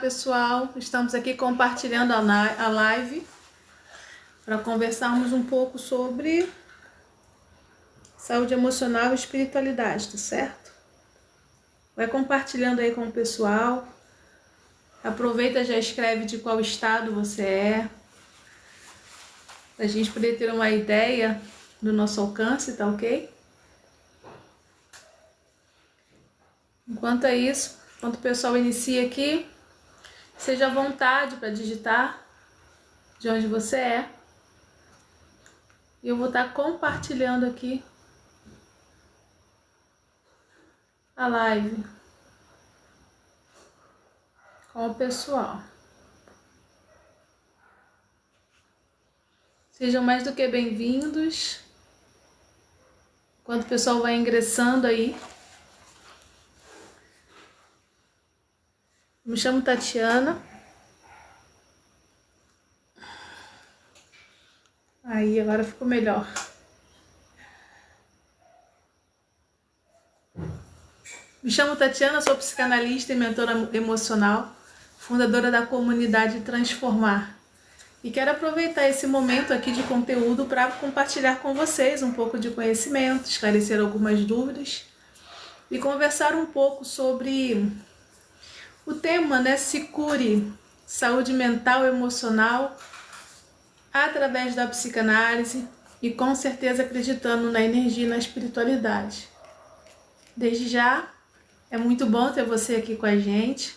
pessoal, estamos aqui compartilhando a live para conversarmos um pouco sobre saúde emocional e espiritualidade, tá certo? Vai compartilhando aí com o pessoal, aproveita e já escreve de qual estado você é, para a gente poder ter uma ideia do nosso alcance, tá ok? Enquanto é isso, enquanto o pessoal inicia aqui, seja à vontade para digitar de onde você é. Eu vou estar compartilhando aqui a live com o pessoal. Sejam mais do que bem-vindos. Enquanto o pessoal vai ingressando aí. Me chamo Tatiana. Aí, agora ficou melhor. Me chamo Tatiana, sou psicanalista e mentora emocional, fundadora da comunidade Transformar. E quero aproveitar esse momento aqui de conteúdo para compartilhar com vocês um pouco de conhecimento, esclarecer algumas dúvidas e conversar um pouco sobre o tema, né? Se cure, saúde mental e emocional através da psicanálise e com certeza acreditando na energia e na espiritualidade. Desde já, é muito bom ter você aqui com a gente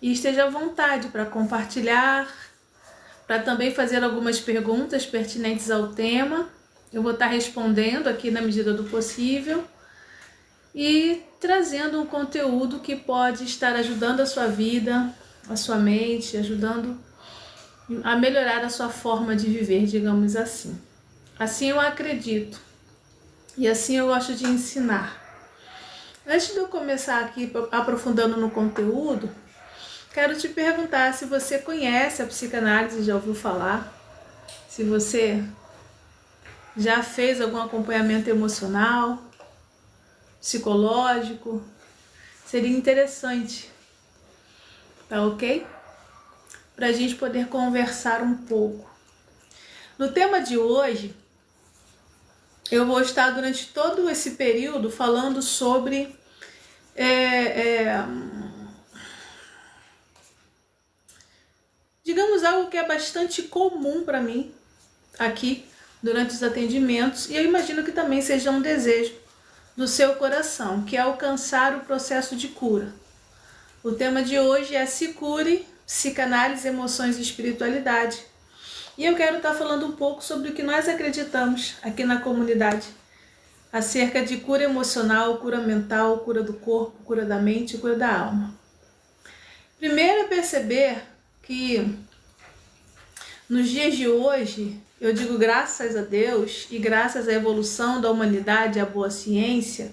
e esteja à vontade para compartilhar, para também fazer algumas perguntas pertinentes ao tema. Eu vou estar respondendo aqui na medida do possível e trazendo um conteúdo que pode estar ajudando a sua vida, a sua mente, ajudando a melhorar a sua forma de viver, digamos assim. Assim eu acredito e assim eu gosto de ensinar. Antes de eu começar aqui aprofundando no conteúdo, quero te perguntar se você conhece a psicanálise, já ouviu falar, se você já fez algum acompanhamento emocional, psicológico. Seria interessante, tá ok? Para a gente poder conversar um pouco. No tema de hoje, eu vou estar durante todo esse período falando sobre digamos algo que é bastante comum para mim aqui durante os atendimentos, e eu imagino que também seja um desejo do seu coração, que é alcançar o processo de cura. O tema de hoje é Se Cure, Psicanálise, Emoções e Espiritualidade. E eu quero estar falando um pouco sobre o que nós acreditamos aqui na comunidade, acerca de cura emocional, cura mental, cura do corpo, cura da mente e cura da alma. Primeiro é perceber que nos dias de hoje, eu digo graças a Deus e graças à evolução da humanidade, à boa ciência,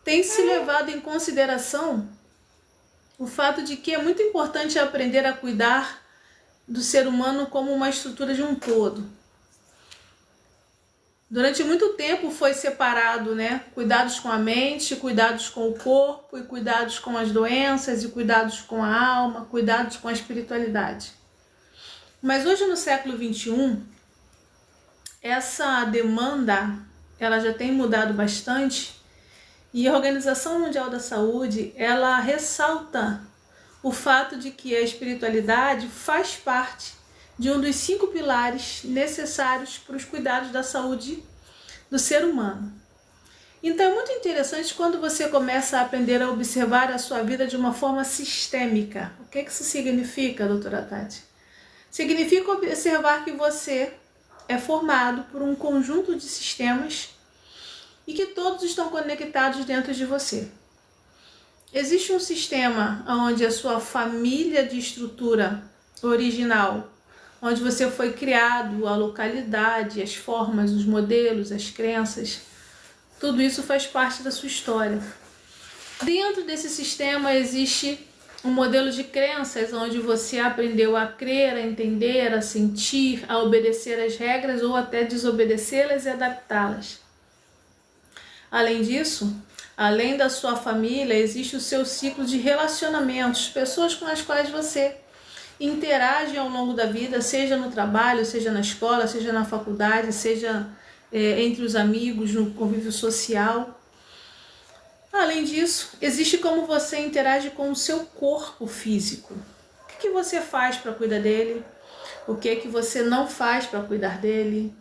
tem se levado em consideração o fato de que é muito importante aprender a cuidar do ser humano como uma estrutura de um todo. Durante muito tempo foi separado, né? Cuidados com a mente, cuidados com o corpo, e cuidados com as doenças, e cuidados com a alma, cuidados com a espiritualidade. Mas hoje, no século XXI, essa demanda ela já tem mudado bastante, e a Organização Mundial da Saúde ela ressalta o fato de que a espiritualidade faz parte de um dos 5 pilares necessários para os cuidados da saúde do ser humano. Então é muito interessante quando você começa a aprender a observar a sua vida de uma forma sistêmica. O que isso significa, doutora Tati? Significa observar que você é formado por um conjunto de sistemas e que todos estão conectados dentro de você. Existe um sistema onde a sua família de estrutura original, onde você foi criado, a localidade, as formas, os modelos, as crenças, tudo isso faz parte da sua história. Dentro desse sistema existe um modelo de crenças onde você aprendeu a crer, a entender, a sentir, a obedecer às regras ou até desobedecê-las e adaptá-las. Além disso, Além da sua família, existe o seu ciclo de relacionamentos, pessoas com as quais você interage ao longo da vida, seja no trabalho, seja na escola, seja na faculdade, seja entre os amigos, no convívio social. Além disso, existe como você interage com o seu corpo físico. O que você faz para cuidar dele? O que você não faz para cuidar dele?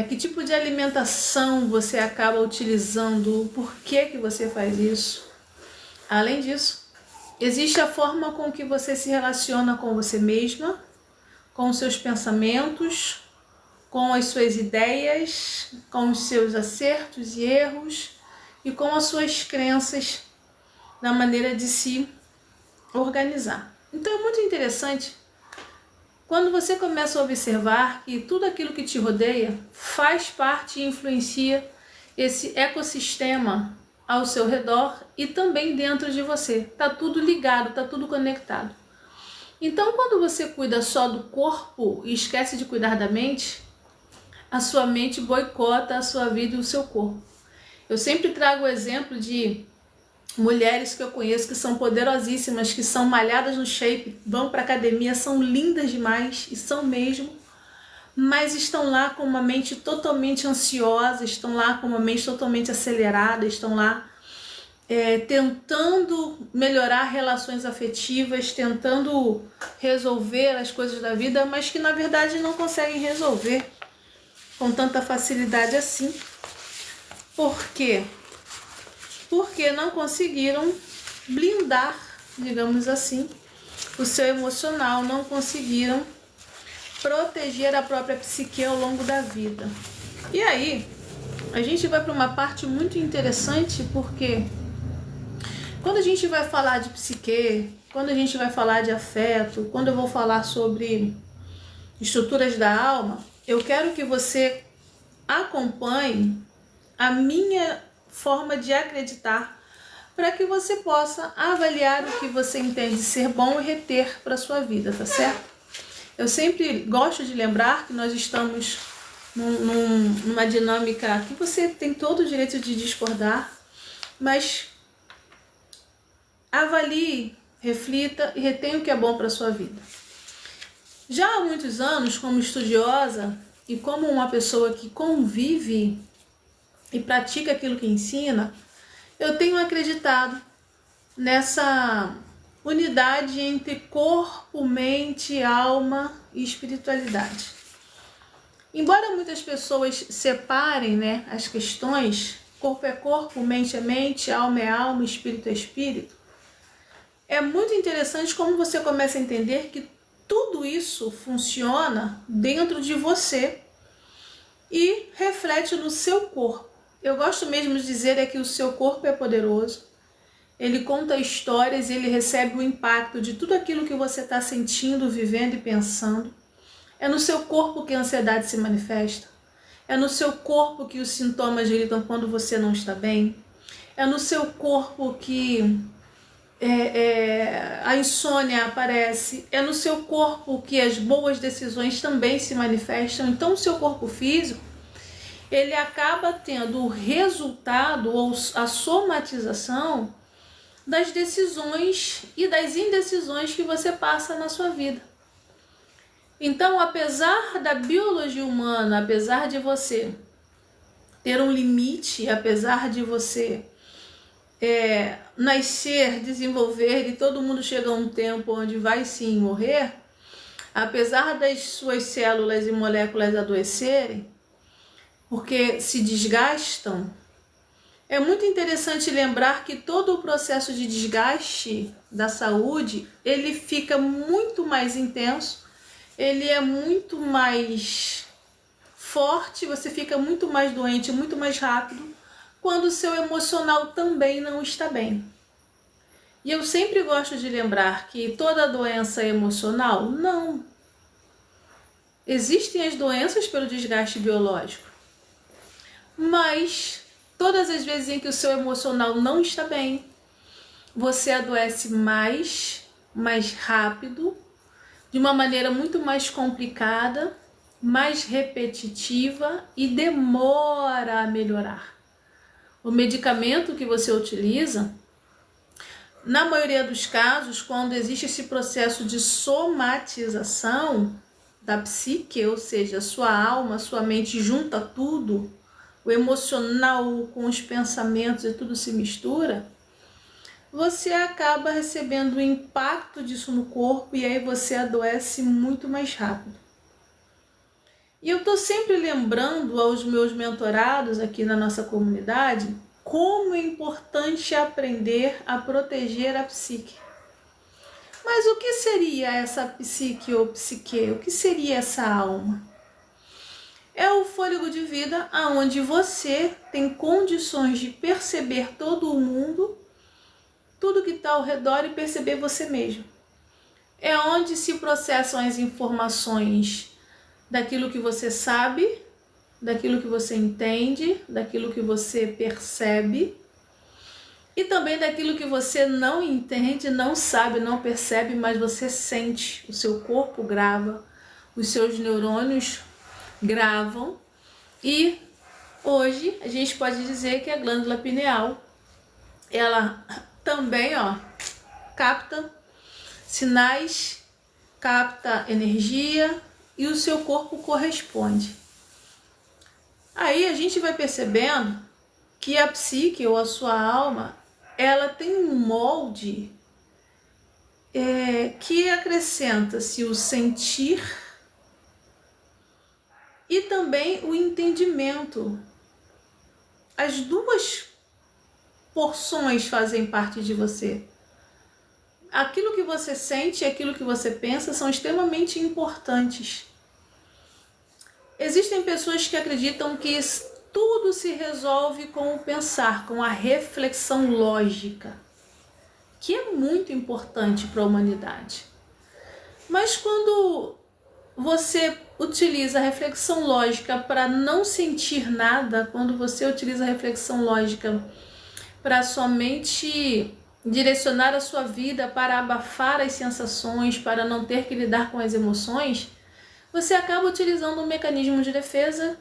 Que tipo de alimentação você acaba utilizando? Por que você faz isso? Além disso, existe a forma com que você se relaciona com você mesma, com os seus pensamentos, com as suas ideias, com os seus acertos e erros e com as suas crenças na maneira de se organizar. Então é muito interessante quando você começa a observar que tudo aquilo que te rodeia faz parte e influencia esse ecossistema ao seu redor e também dentro de você. Tá tudo ligado, tá tudo conectado. Então, quando você cuida só do corpo e esquece de cuidar da mente, a sua mente boicota a sua vida e o seu corpo. Eu sempre trago o exemplo de mulheres que eu conheço que são poderosíssimas, que são malhadas no shape, vão para academia, são lindas demais, e são mesmo, mas estão lá com uma mente totalmente ansiosa, estão lá com uma mente totalmente acelerada, estão lá tentando melhorar relações afetivas, tentando resolver as coisas da vida, mas que na verdade não conseguem resolver com tanta facilidade assim. Por quê? Porque não conseguiram blindar, digamos assim, o seu emocional, não conseguiram proteger a própria psique ao longo da vida. E aí, a gente vai para uma parte muito interessante, porque quando a gente vai falar de psique, quando a gente vai falar de afeto, quando eu vou falar sobre estruturas da alma, eu quero que você acompanhe a minha forma de acreditar, para que você possa avaliar o que você entende ser bom e reter para a sua vida, tá certo? Eu sempre gosto de lembrar que nós estamos numa dinâmica que você tem todo o direito de discordar, mas avalie, reflita e retenha o que é bom para a sua vida. Já há muitos anos, como estudiosa e como uma pessoa que convive e pratica aquilo que ensina, eu tenho acreditado nessa unidade entre corpo, mente, alma e espiritualidade. Embora muitas pessoas separem, as questões, corpo é corpo, mente é mente, alma é alma, espírito é espírito, é muito interessante como você começa a entender que tudo isso funciona dentro de você e reflete no seu corpo. Eu gosto mesmo de dizer que o seu corpo é poderoso, ele conta histórias e ele recebe o impacto de tudo aquilo que você está sentindo, vivendo e pensando. É no seu corpo que a ansiedade se manifesta, é no seu corpo que os sintomas gritam quando você não está bem, é no seu corpo que a insônia aparece, é no seu corpo que as boas decisões também se manifestam. Então o seu corpo físico, ele acaba tendo o resultado ou a somatização das decisões e das indecisões que você passa na sua vida. Então, apesar da biologia humana, apesar de você ter um limite, apesar de você nascer, desenvolver e todo mundo chega a um tempo onde vai sim morrer, apesar das suas células e moléculas adoecerem, porque se desgastam, é muito interessante lembrar que todo o processo de desgaste da saúde, ele fica muito mais intenso, ele é muito mais forte, você fica muito mais doente, muito mais rápido, quando o seu emocional também não está bem. E eu sempre gosto de lembrar que toda doença é emocional? Não. Existem as doenças pelo desgaste biológico, mas todas as vezes em que o seu emocional não está bem, você adoece mais rápido, de uma maneira muito mais complicada, mais repetitiva e demora a melhorar. o medicamento que você utiliza, na maioria dos casos, quando existe esse processo de somatização da psique, ou seja, a sua alma, a sua mente junta tudo, o emocional com os pensamentos e tudo se mistura, você acaba recebendo o impacto disso no corpo e aí você adoece muito mais rápido. E eu estou sempre lembrando aos meus mentorados aqui na nossa comunidade como é importante aprender a proteger a psique. Mas o que seria essa psique ou psique? O que seria essa alma? É o fôlego de vida onde você tem condições de perceber todo o mundo, tudo que está ao redor e perceber você mesmo. É onde se processam as informações daquilo que você sabe, daquilo que você entende, daquilo que você percebe e também daquilo que você não entende, não sabe, não percebe, mas você sente. O seu corpo grava, os seus neurônios gravam e hoje a gente pode dizer que a glândula pineal, ela também capta sinais, capta energia e o seu corpo corresponde. Aí a gente vai percebendo que a psique ou a sua alma, ela tem um molde que acrescenta-se o sentir e também o entendimento. As duas porções fazem parte de você. Aquilo que você sente e aquilo que você pensa são extremamente importantes. Existem pessoas que acreditam que tudo se resolve com o pensar, com a reflexão lógica, que é muito importante para a humanidade. Mas quando você utiliza a reflexão lógica para não sentir nada, quando você utiliza a reflexão lógica para somente direcionar a sua vida para abafar as sensações, para não ter que lidar com as emoções, você acaba utilizando um mecanismo de defesa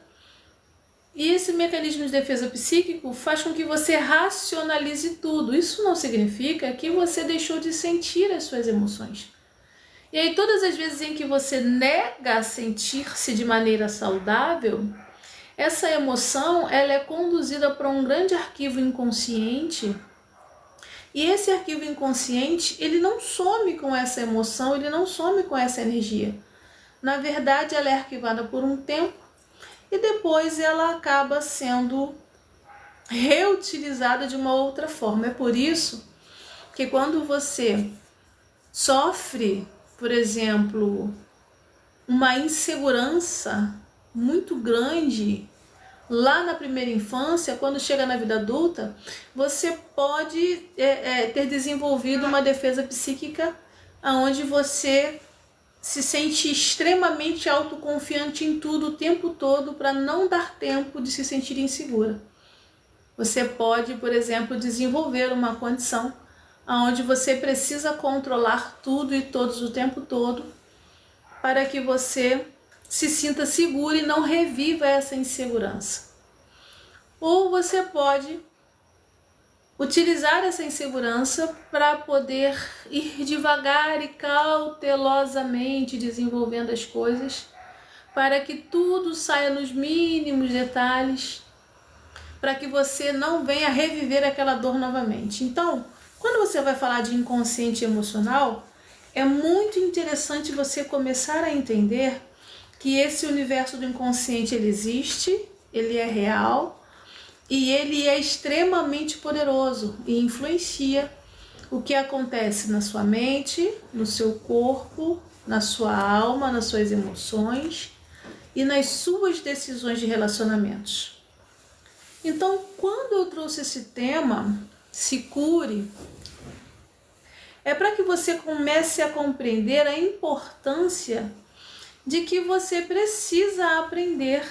e esse mecanismo de defesa psíquico faz com que você racionalize tudo. Isso não significa que você deixou de sentir as suas emoções. E aí todas as vezes em que você nega sentir-se de maneira saudável, essa emoção ela é conduzida para um grande arquivo inconsciente. E esse arquivo inconsciente, ele não some com essa emoção, ele não some com essa energia. Na verdade, ela é arquivada por um tempo e depois ela acaba sendo reutilizada de uma outra forma. É por isso que quando você sofre, por exemplo, uma insegurança muito grande lá na primeira infância, quando chega na vida adulta, você pode ter desenvolvido uma defesa psíquica onde você se sente extremamente autoconfiante em tudo o tempo todo para não dar tempo de se sentir insegura. Você pode, por exemplo, desenvolver uma condição onde você precisa controlar tudo e todos o tempo todo para que você se sinta seguro e não reviva essa insegurança. Ou você pode utilizar essa insegurança para poder ir devagar e cautelosamente desenvolvendo as coisas para que tudo saia nos mínimos detalhes, para que você não venha reviver aquela dor novamente. Então, quando você vai falar de inconsciente emocional, é muito interessante você começar a entender que esse universo do inconsciente ele existe, ele é real e ele é extremamente poderoso e influencia o que acontece na sua mente, no seu corpo, na sua alma, nas suas emoções e nas suas decisões de relacionamentos. Então, quando eu trouxe esse tema, se cure, é para que você comece a compreender a importância de que você precisa aprender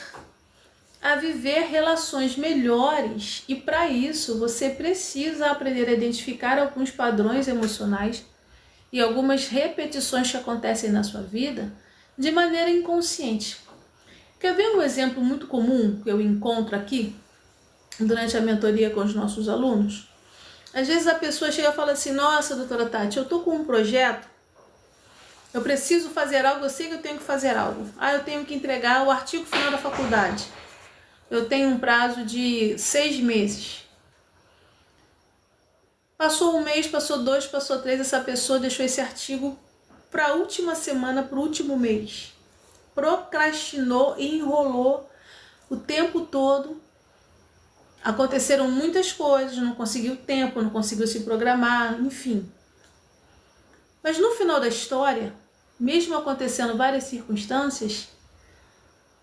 a viver relações melhores e para isso você precisa aprender a identificar alguns padrões emocionais e algumas repetições que acontecem na sua vida de maneira inconsciente. Quer ver um exemplo muito comum que eu encontro aqui? durante a mentoria com os nossos alunos. Às vezes a pessoa chega e fala assim: nossa, doutora Tati, eu tô com um projeto, eu preciso fazer algo, eu sei que eu tenho que fazer algo. Eu tenho que entregar o artigo final da faculdade. Eu tenho um prazo de 6 meses. Passou um mês, passou 2, passou 3, essa pessoa deixou esse artigo para a última semana, para o último mês. Procrastinou e enrolou o tempo todo. Aconteceram muitas coisas, não conseguiu tempo, não conseguiu se programar, enfim. Mas no final da história, mesmo acontecendo várias circunstâncias,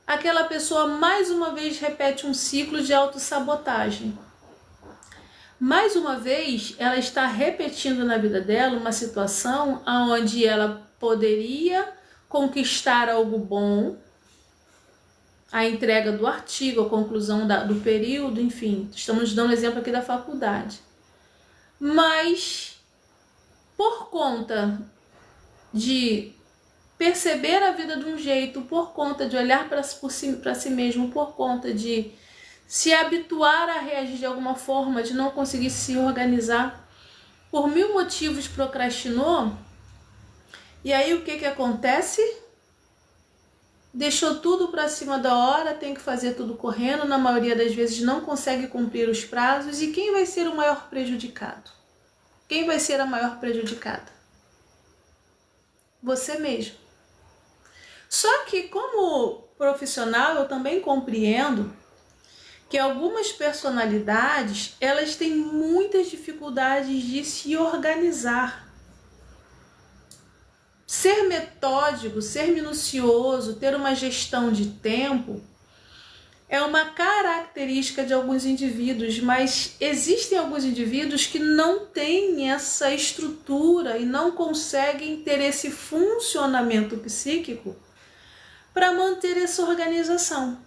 aquela pessoa mais uma vez repete um ciclo de autossabotagem. Mais uma vez, ela está repetindo na vida dela uma situação onde ela poderia conquistar algo bom, a entrega do artigo, a conclusão do período, enfim, estamos dando exemplo aqui da faculdade. Mas, por conta de perceber a vida de um jeito, por conta de olhar para si mesmo, por conta de se habituar a reagir de alguma forma, de não conseguir se organizar, por 1000 motivos procrastinou, e aí o que acontece? Deixou tudo para cima da hora, tem que fazer tudo correndo, na maioria das vezes não consegue cumprir os prazos, e quem vai ser o maior prejudicado? Quem vai ser a maior prejudicada? Você mesmo. Só que como profissional eu também compreendo que algumas personalidades, elas têm muitas dificuldades de se organizar. Ser metódico, ser minucioso, ter uma gestão de tempo é uma característica de alguns indivíduos, mas existem alguns indivíduos que não têm essa estrutura e não conseguem ter esse funcionamento psíquico para manter essa organização.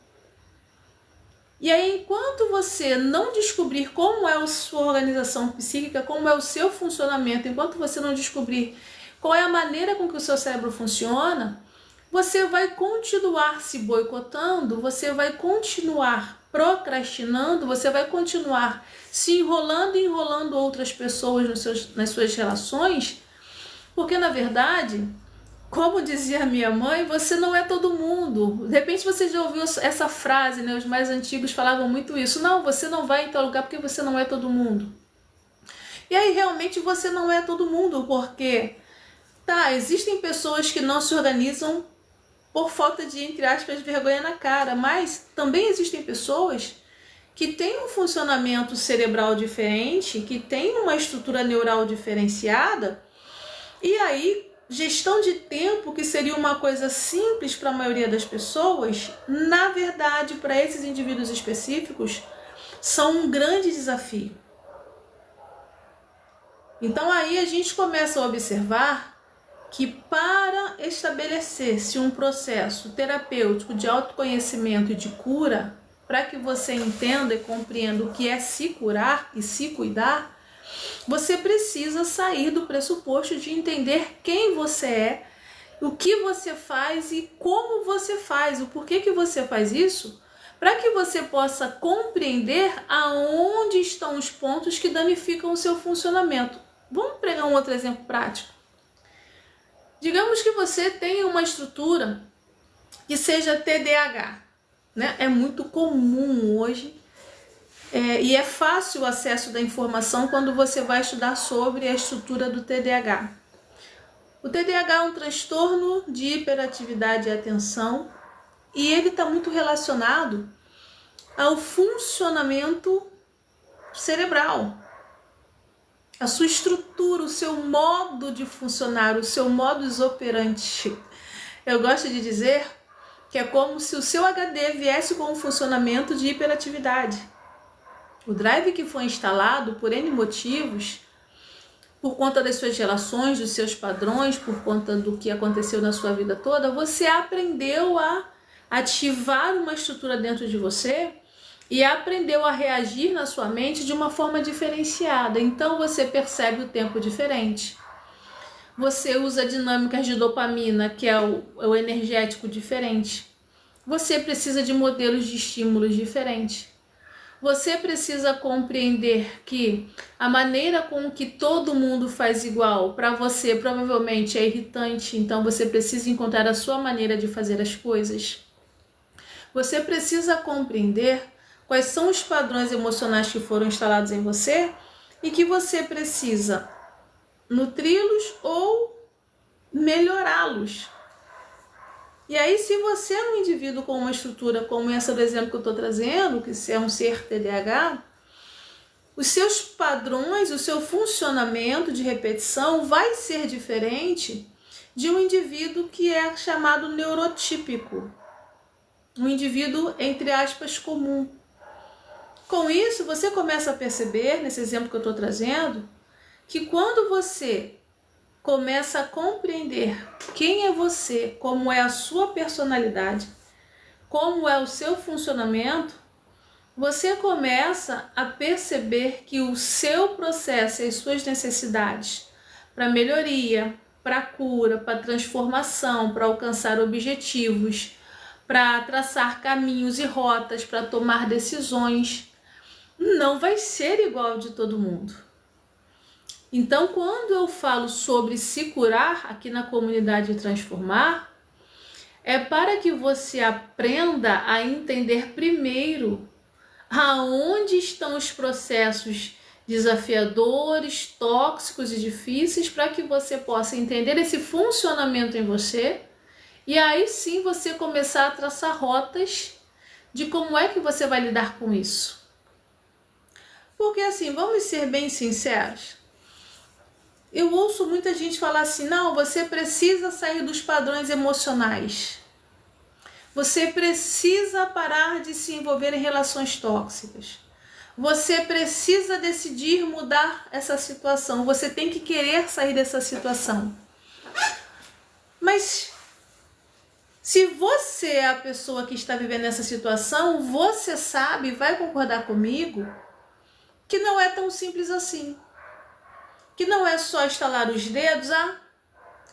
E aí, enquanto você não descobrir como é a sua organização psíquica, como é o seu funcionamento, enquanto você não descobrir qual é a maneira com que o seu cérebro funciona, você vai continuar se boicotando, você vai continuar procrastinando, você vai continuar se enrolando e enrolando outras pessoas nas suas relações, porque na verdade, como dizia minha mãe, você não é todo mundo. De repente você já ouviu essa frase, né? Os mais antigos falavam muito isso. Não, você não vai em tal lugar porque você não é todo mundo. E aí realmente você não é todo mundo, porque existem pessoas que não se organizam por falta de, entre aspas, vergonha na cara, mas também existem pessoas que têm um funcionamento cerebral diferente, que têm uma estrutura neural diferenciada, e aí gestão de tempo, que seria uma coisa simples para a maioria das pessoas, na verdade, para esses indivíduos específicos, são um grande desafio. Então aí a gente começa a observar que para estabelecer-se um processo terapêutico de autoconhecimento e de cura, para que você entenda e compreenda o que é se curar e se cuidar, você precisa sair do pressuposto de entender quem você é, o que você faz e como você faz, o porquê que você faz isso, para que você possa compreender aonde estão os pontos que danificam o seu funcionamento. Vamos pegar um outro exemplo prático. Digamos que você tenha uma estrutura que seja TDAH, né? É muito comum hoje e é fácil o acesso da informação quando você vai estudar sobre a estrutura do TDAH. O TDAH é um transtorno de hiperatividade e atenção e ele está muito relacionado ao funcionamento cerebral. A sua estrutura, o seu modo de funcionar, o seu modus operandi. Eu gosto de dizer que é como se o seu HD viesse com um funcionamento de hiperatividade. O drive que foi instalado por N motivos, por conta das suas relações, dos seus padrões, por conta do que aconteceu na sua vida toda, você aprendeu a ativar uma estrutura dentro de você e aprendeu a reagir na sua mente de uma forma diferenciada. Então você percebe o tempo diferente. Você usa dinâmicas de dopamina, que é o energético diferente. Você precisa de modelos de estímulos diferentes. Você precisa compreender que a maneira com que todo mundo faz igual, para você provavelmente é irritante, então você precisa encontrar a sua maneira de fazer as coisas. Você precisa compreender quais são os padrões emocionais que foram instalados em você e que você precisa nutri-los ou melhorá-los. E aí, se você é um indivíduo com uma estrutura como essa do exemplo que eu estou trazendo, que é um ser TDAH, os seus padrões, o seu funcionamento de repetição vai ser diferente de um indivíduo que é chamado neurotípico, um indivíduo, entre aspas, comum. Com isso, você começa a perceber, nesse exemplo que eu estou trazendo, que quando você começa a compreender quem é você, como é a sua personalidade, como é o seu funcionamento, você começa a perceber que o seu processo e as suas necessidades para melhoria, para cura, para transformação, para alcançar objetivos, para traçar caminhos e rotas, para tomar decisões, não vai ser igual de todo mundo. Então, quando eu falo sobre se curar aqui na comunidade Transformar, é para que você aprenda a entender primeiro aonde estão os processos desafiadores, tóxicos e difíceis, para que você possa entender esse funcionamento em você e aí sim você começar a traçar rotas de como é que você vai lidar com isso. Porque assim, vamos ser bem sinceros, eu ouço muita gente falar assim, não, você precisa sair dos padrões emocionais. Você precisa parar de se envolver em relações tóxicas. Você precisa decidir mudar essa situação. Você tem que querer sair dessa situação. Mas se você é a pessoa que está vivendo essa situação, você sabe, vai concordar comigo, que não é tão simples assim. Que não é só estalar os dedos,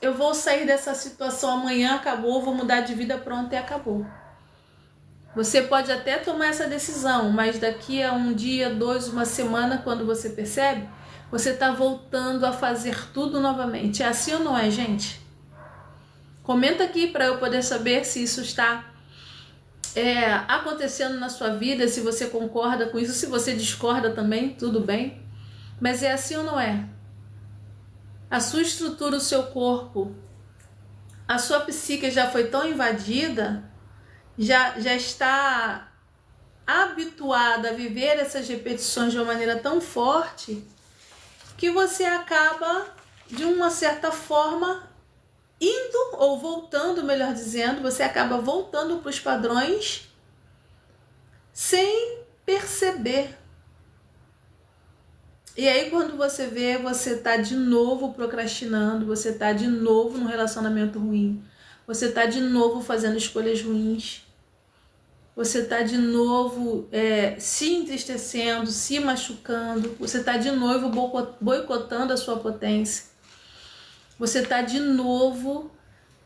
eu vou sair dessa situação amanhã, acabou, vou mudar de vida, pronto, e acabou. Você pode até tomar essa decisão, mas daqui a um dia, 2, uma semana, quando você percebe, você está voltando a fazer tudo novamente. É assim ou não é, gente? Comenta aqui para eu poder saber se isso está acontecendo na sua vida, se você concorda com isso, se você discorda também, tudo bem. Mas é assim ou não é? A sua estrutura, o seu corpo, a sua psique já foi tão invadida, já está habituada a viver essas repetições de uma maneira tão forte, que você acaba, de uma certa forma, indo ou voltando, melhor dizendo, você acaba voltando para os padrões sem perceber. E aí quando você vê, você está de novo procrastinando, você está de novo num relacionamento ruim, você está de novo fazendo escolhas ruins, você está de novo se entristecendo, se machucando, você está de novo boicotando a sua potência, você está de novo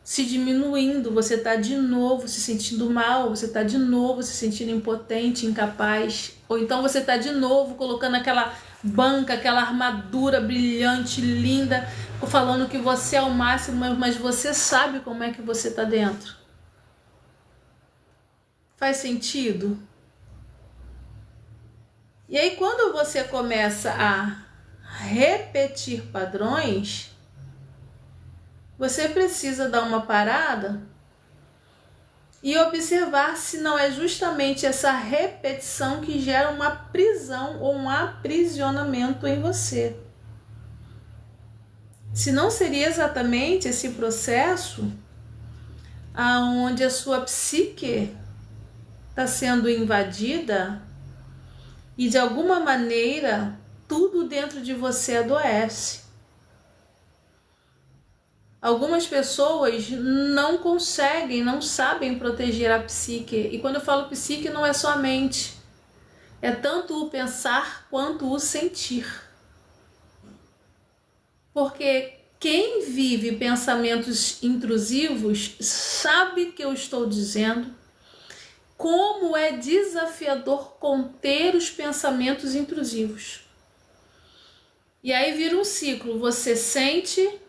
se diminuindo, você está de novo se sentindo mal, você está de novo se sentindo impotente, incapaz, ou então você está de novo colocando aquela banca, aquela armadura brilhante, linda, falando que você é o máximo, mas você sabe como é que você está dentro. Faz sentido? E aí quando você começa a repetir padrões, você precisa dar uma parada e observar se não é justamente essa repetição que gera uma prisão ou um aprisionamento em você. Se não seria exatamente esse processo aonde a sua psique está sendo invadida e de alguma maneira tudo dentro de você adoece. Algumas pessoas não conseguem, não sabem proteger a psique. E quando eu falo psique, não é só a mente. É tanto o pensar quanto o sentir. Porque quem vive pensamentos intrusivos sabe o que eu estou dizendo. como é desafiador conter os pensamentos intrusivos. E aí vira um ciclo, você sente,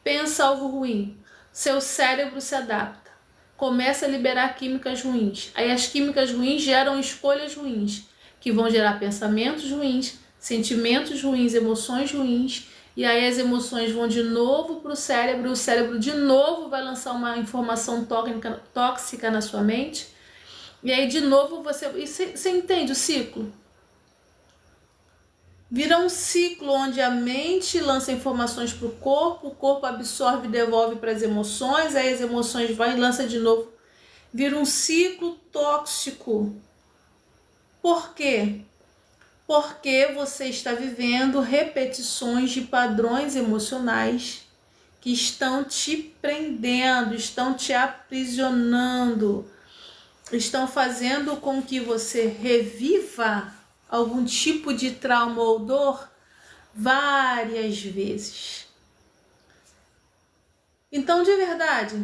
pensa algo ruim, seu cérebro se adapta, começa a liberar químicas ruins. Aí as químicas ruins geram escolhas ruins, que vão gerar pensamentos ruins, sentimentos ruins, emoções ruins, e aí as emoções vão de novo para o cérebro de novo vai lançar uma informação tóxica na sua mente, e aí de novo você entende o ciclo? Vira um ciclo onde a mente lança informações para o corpo absorve e devolve para as emoções, aí as emoções vão e lança de novo. Vira um ciclo tóxico. Por quê? Porque você está vivendo repetições de padrões emocionais que estão te prendendo, estão te aprisionando, estão fazendo com que você reviva algum tipo de trauma ou dor várias vezes. Então, de verdade,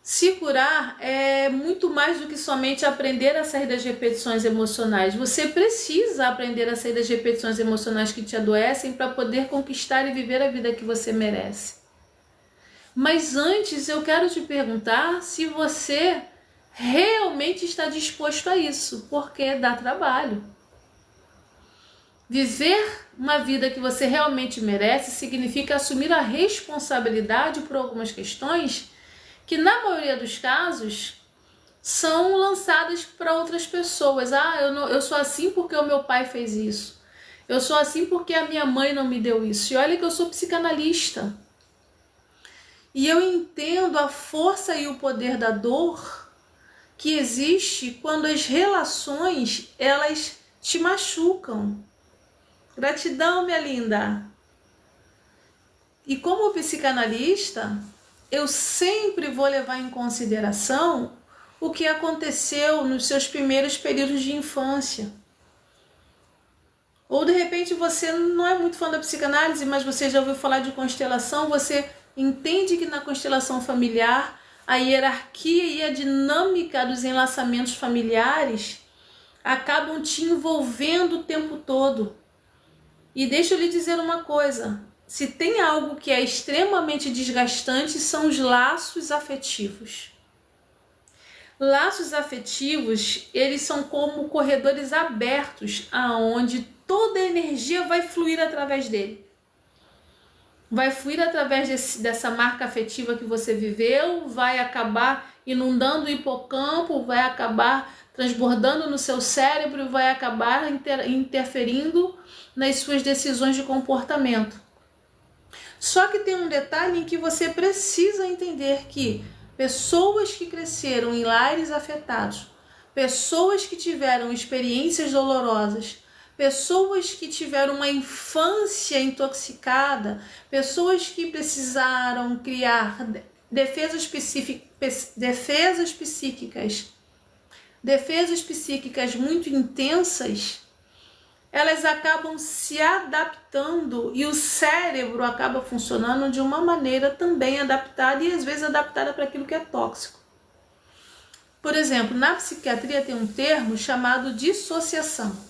se curar é muito mais do que somente aprender a sair das repetições emocionais. Você precisa aprender a sair das repetições emocionais que te adoecem para poder conquistar e viver a vida que você merece. Mas antes eu quero te perguntar se você realmente está disposto a isso, porque dá trabalho. Viver uma vida que você realmente merece significa assumir a responsabilidade por algumas questões que, na maioria dos casos, são lançadas para outras pessoas. Eu sou assim porque o meu pai fez isso. Eu sou assim porque a minha mãe não me deu isso. E olha que eu sou psicanalista. E eu entendo a força e o poder da dor que existe quando as relações, elas te machucam. Gratidão, minha linda. E como psicanalista, eu sempre vou levar em consideração o que aconteceu nos seus primeiros períodos de infância. Ou de repente você não é muito fã da psicanálise, mas você já ouviu falar de constelação, você entende que na constelação familiar a hierarquia e a dinâmica dos enlaçamentos familiares acabam te envolvendo o tempo todo. E deixa eu lhe dizer uma coisa, se tem algo que é extremamente desgastante são os laços afetivos. Laços afetivos, eles são como corredores abertos, aonde toda a energia vai fluir através dele. Vai fluir através dessa marca afetiva que você viveu, vai acabar inundando o hipocampo, vai acabar transbordando no seu cérebro e vai acabar interferindo nas suas decisões de comportamento. Só que tem um detalhe em que você precisa entender que pessoas que cresceram em lares afetados, pessoas que tiveram experiências dolorosas, pessoas que tiveram uma infância intoxicada, pessoas que precisaram criar defesas psíquicas muito intensas, elas acabam se adaptando e o cérebro acaba funcionando de uma maneira também adaptada e às vezes adaptada para aquilo que é tóxico. Por exemplo, na psiquiatria tem um termo chamado dissociação.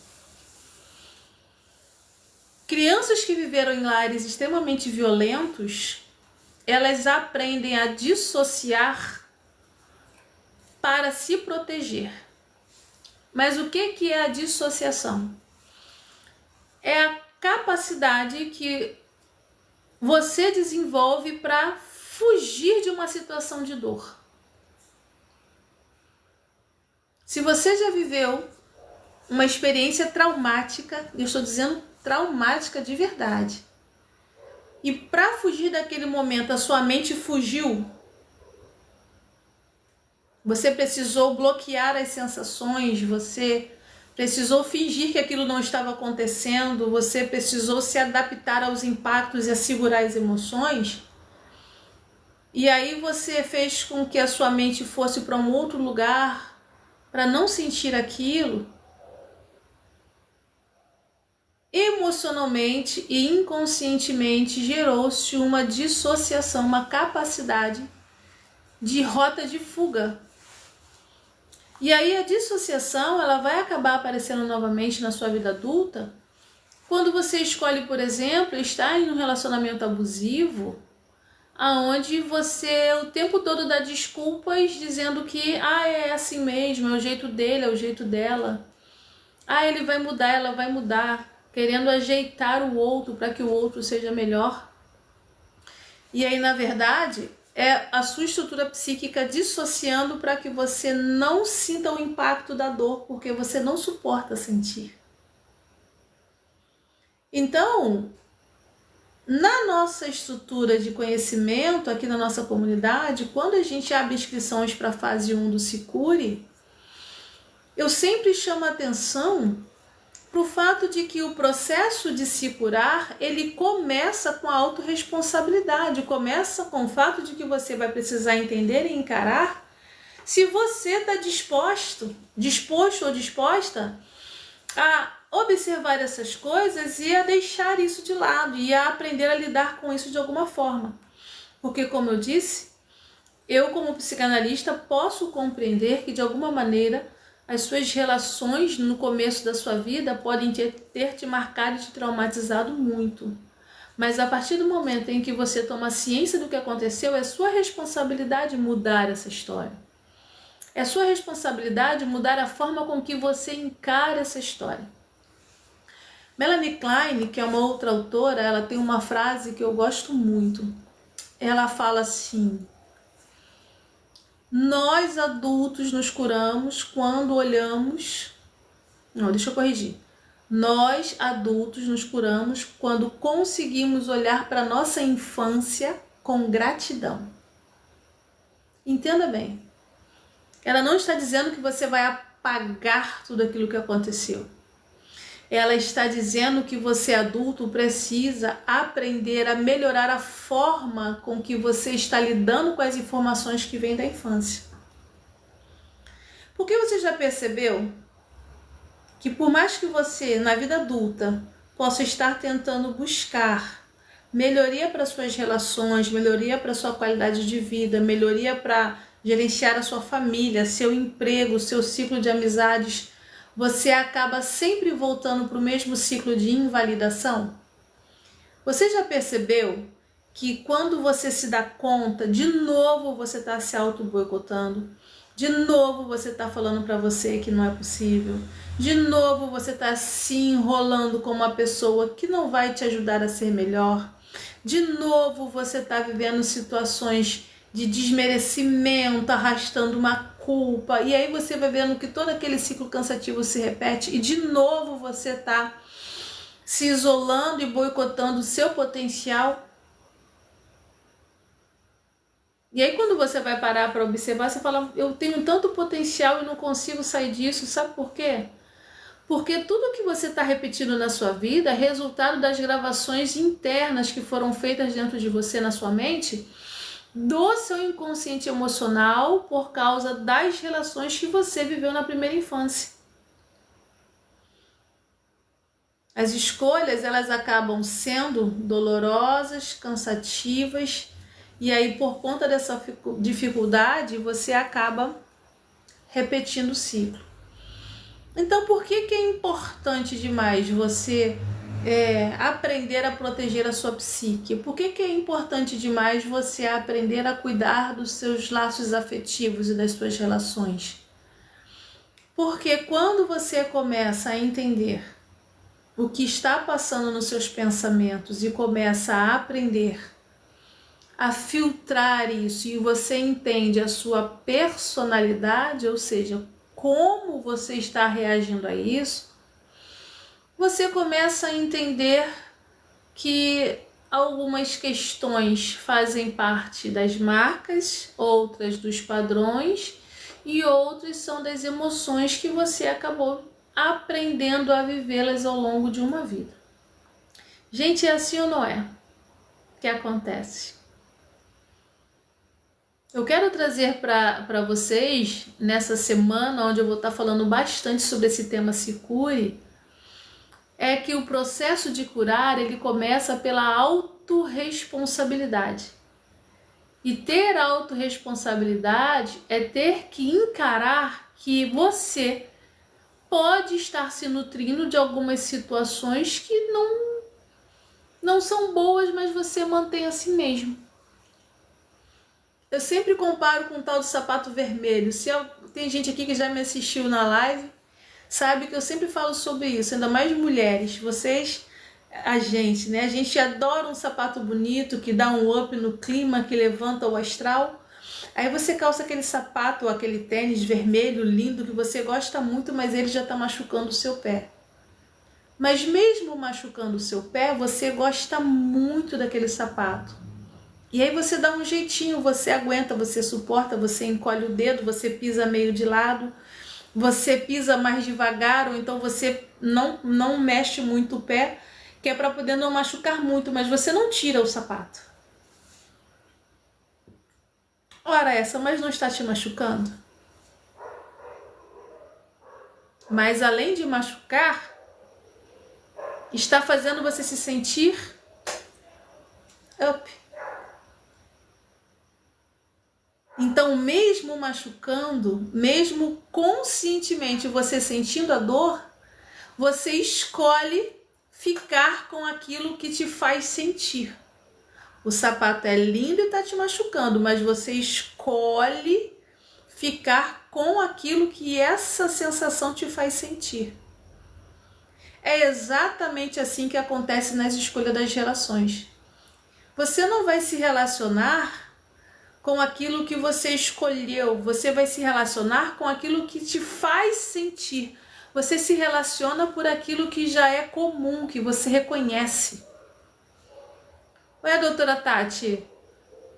Crianças que viveram em lares extremamente violentos, elas aprendem a dissociar para se proteger. Mas o que é a dissociação? É a capacidade que você desenvolve para fugir de uma situação de dor. Se você já viveu uma experiência traumática, eu estou dizendo traumática de verdade, e para fugir daquele momento a sua mente fugiu, você precisou bloquear as sensações, você precisou fingir que aquilo não estava acontecendo, você precisou se adaptar aos impactos e a segurar as emoções, e aí você fez com que a sua mente fosse para um outro lugar para não sentir aquilo. Emocionalmente e inconscientemente gerou-se uma dissociação, uma capacidade de rota de fuga. E aí a dissociação, ela vai acabar aparecendo novamente na sua vida adulta quando você escolhe, por exemplo, estar em um relacionamento abusivo, aonde você o tempo todo dá desculpas dizendo que é assim mesmo, é o jeito dele, é o jeito dela. Ele vai mudar, ela vai mudar, querendo ajeitar o outro para que o outro seja melhor. E aí, na verdade, é a sua estrutura psíquica dissociando para que você não sinta o impacto da dor, porque você não suporta sentir. Então, na nossa estrutura de conhecimento aqui na nossa comunidade, quando a gente abre inscrições para a fase 1 do Se Cure, eu sempre chamo a atenção para o fato de que o processo de se curar, ele começa com a autorresponsabilidade, começa com o fato de que você vai precisar entender e encarar se você está disposto ou disposta a observar essas coisas e a deixar isso de lado e a aprender a lidar com isso de alguma forma. Porque, como eu disse, eu como psicanalista posso compreender que de alguma maneira as suas relações no começo da sua vida podem ter te marcado e te traumatizado muito. Mas a partir do momento em que você toma ciência do que aconteceu, é sua responsabilidade mudar essa história. É sua responsabilidade mudar a forma com que você encara essa história. Melanie Klein, que é uma outra autora, ela tem uma frase que eu gosto muito. Ela fala assim: nós adultos nos curamos quando olhamos... Não, deixa eu corrigir. Nós adultos nos curamos quando conseguimos olhar para nossa infância com gratidão. Entenda bem. Ela não está dizendo que você vai apagar tudo aquilo que aconteceu. Ela está dizendo que você adulto precisa aprender a melhorar a forma com que você está lidando com as informações que vêm da infância. Porque você já percebeu que por mais que você, na vida adulta, possa estar tentando buscar melhoria para suas relações, melhoria para sua qualidade de vida, melhoria para gerenciar a sua família, seu emprego, seu ciclo de amizades, você acaba sempre voltando para o mesmo ciclo de invalidação? Você já percebeu que quando você se dá conta, de novo você está se auto-boicotando, de novo você está falando para você que não é possível, de novo você está se enrolando com uma pessoa que não vai te ajudar a ser melhor, de novo você está vivendo situações de desmerecimento, arrastando uma culpa, e aí você vai vendo que todo aquele ciclo cansativo se repete e de novo você está se isolando e boicotando o seu potencial. E aí quando você vai parar para observar, você fala, eu tenho tanto potencial e não consigo sair disso, sabe por quê? Porque tudo que você está repetindo na sua vida é resultado das gravações internas que foram feitas dentro de você, na sua mente, do seu inconsciente emocional por causa das relações que você viveu na primeira infância. As escolhas, elas acabam sendo dolorosas, cansativas, e aí por conta dessa dificuldade você acaba repetindo o ciclo. Então por que é importante demais você aprender a proteger a sua psique? Por que é importante demais você aprender a cuidar dos seus laços afetivos e das suas relações? Porque quando você começa a entender o que está passando nos seus pensamentos e começa a aprender a filtrar isso e você entende a sua personalidade, ou seja, como você está reagindo a isso, você começa a entender que algumas questões fazem parte das marcas, outras dos padrões e outras são das emoções que você acabou aprendendo a vivê-las ao longo de uma vida. Gente, é assim ou não é que acontece? Eu quero trazer para vocês, nessa semana, onde eu vou estar falando bastante sobre esse tema Se Cure, é que o processo de curar, ele começa pela autorresponsabilidade. E ter autorresponsabilidade é ter que encarar que você pode estar se nutrindo de algumas situações que não são boas, mas você mantém assim mesmo. Eu sempre comparo com o tal do sapato vermelho. Tem gente aqui que já me assistiu na live, sabe que eu sempre falo sobre isso, ainda mais mulheres. A gente, né? A gente adora um sapato bonito, que dá um up no clima, que levanta o astral. Aí você calça aquele sapato ou aquele tênis vermelho lindo que você gosta muito, mas ele já está machucando o seu pé. Mas mesmo machucando o seu pé, você gosta muito daquele sapato. E aí você dá um jeitinho, você aguenta, você suporta, você encolhe o dedo, você pisa meio de lado, você pisa mais devagar, ou então você não mexe muito o pé, que é para poder não machucar muito, mas você não tira o sapato. Ora essa, mas não está te machucando? Mas além de machucar, está fazendo você se sentir up. Então, mesmo machucando, mesmo conscientemente você sentindo a dor, você escolhe ficar com aquilo que te faz sentir. O sapato é lindo e está te machucando, mas você escolhe ficar com aquilo que essa sensação te faz sentir. É exatamente assim que acontece nas escolhas das relações. Você não vai se relacionar com aquilo que você escolheu, você vai se relacionar com aquilo que te faz sentir. Você se relaciona por aquilo que já é comum, que você reconhece. Ué, doutora Tati,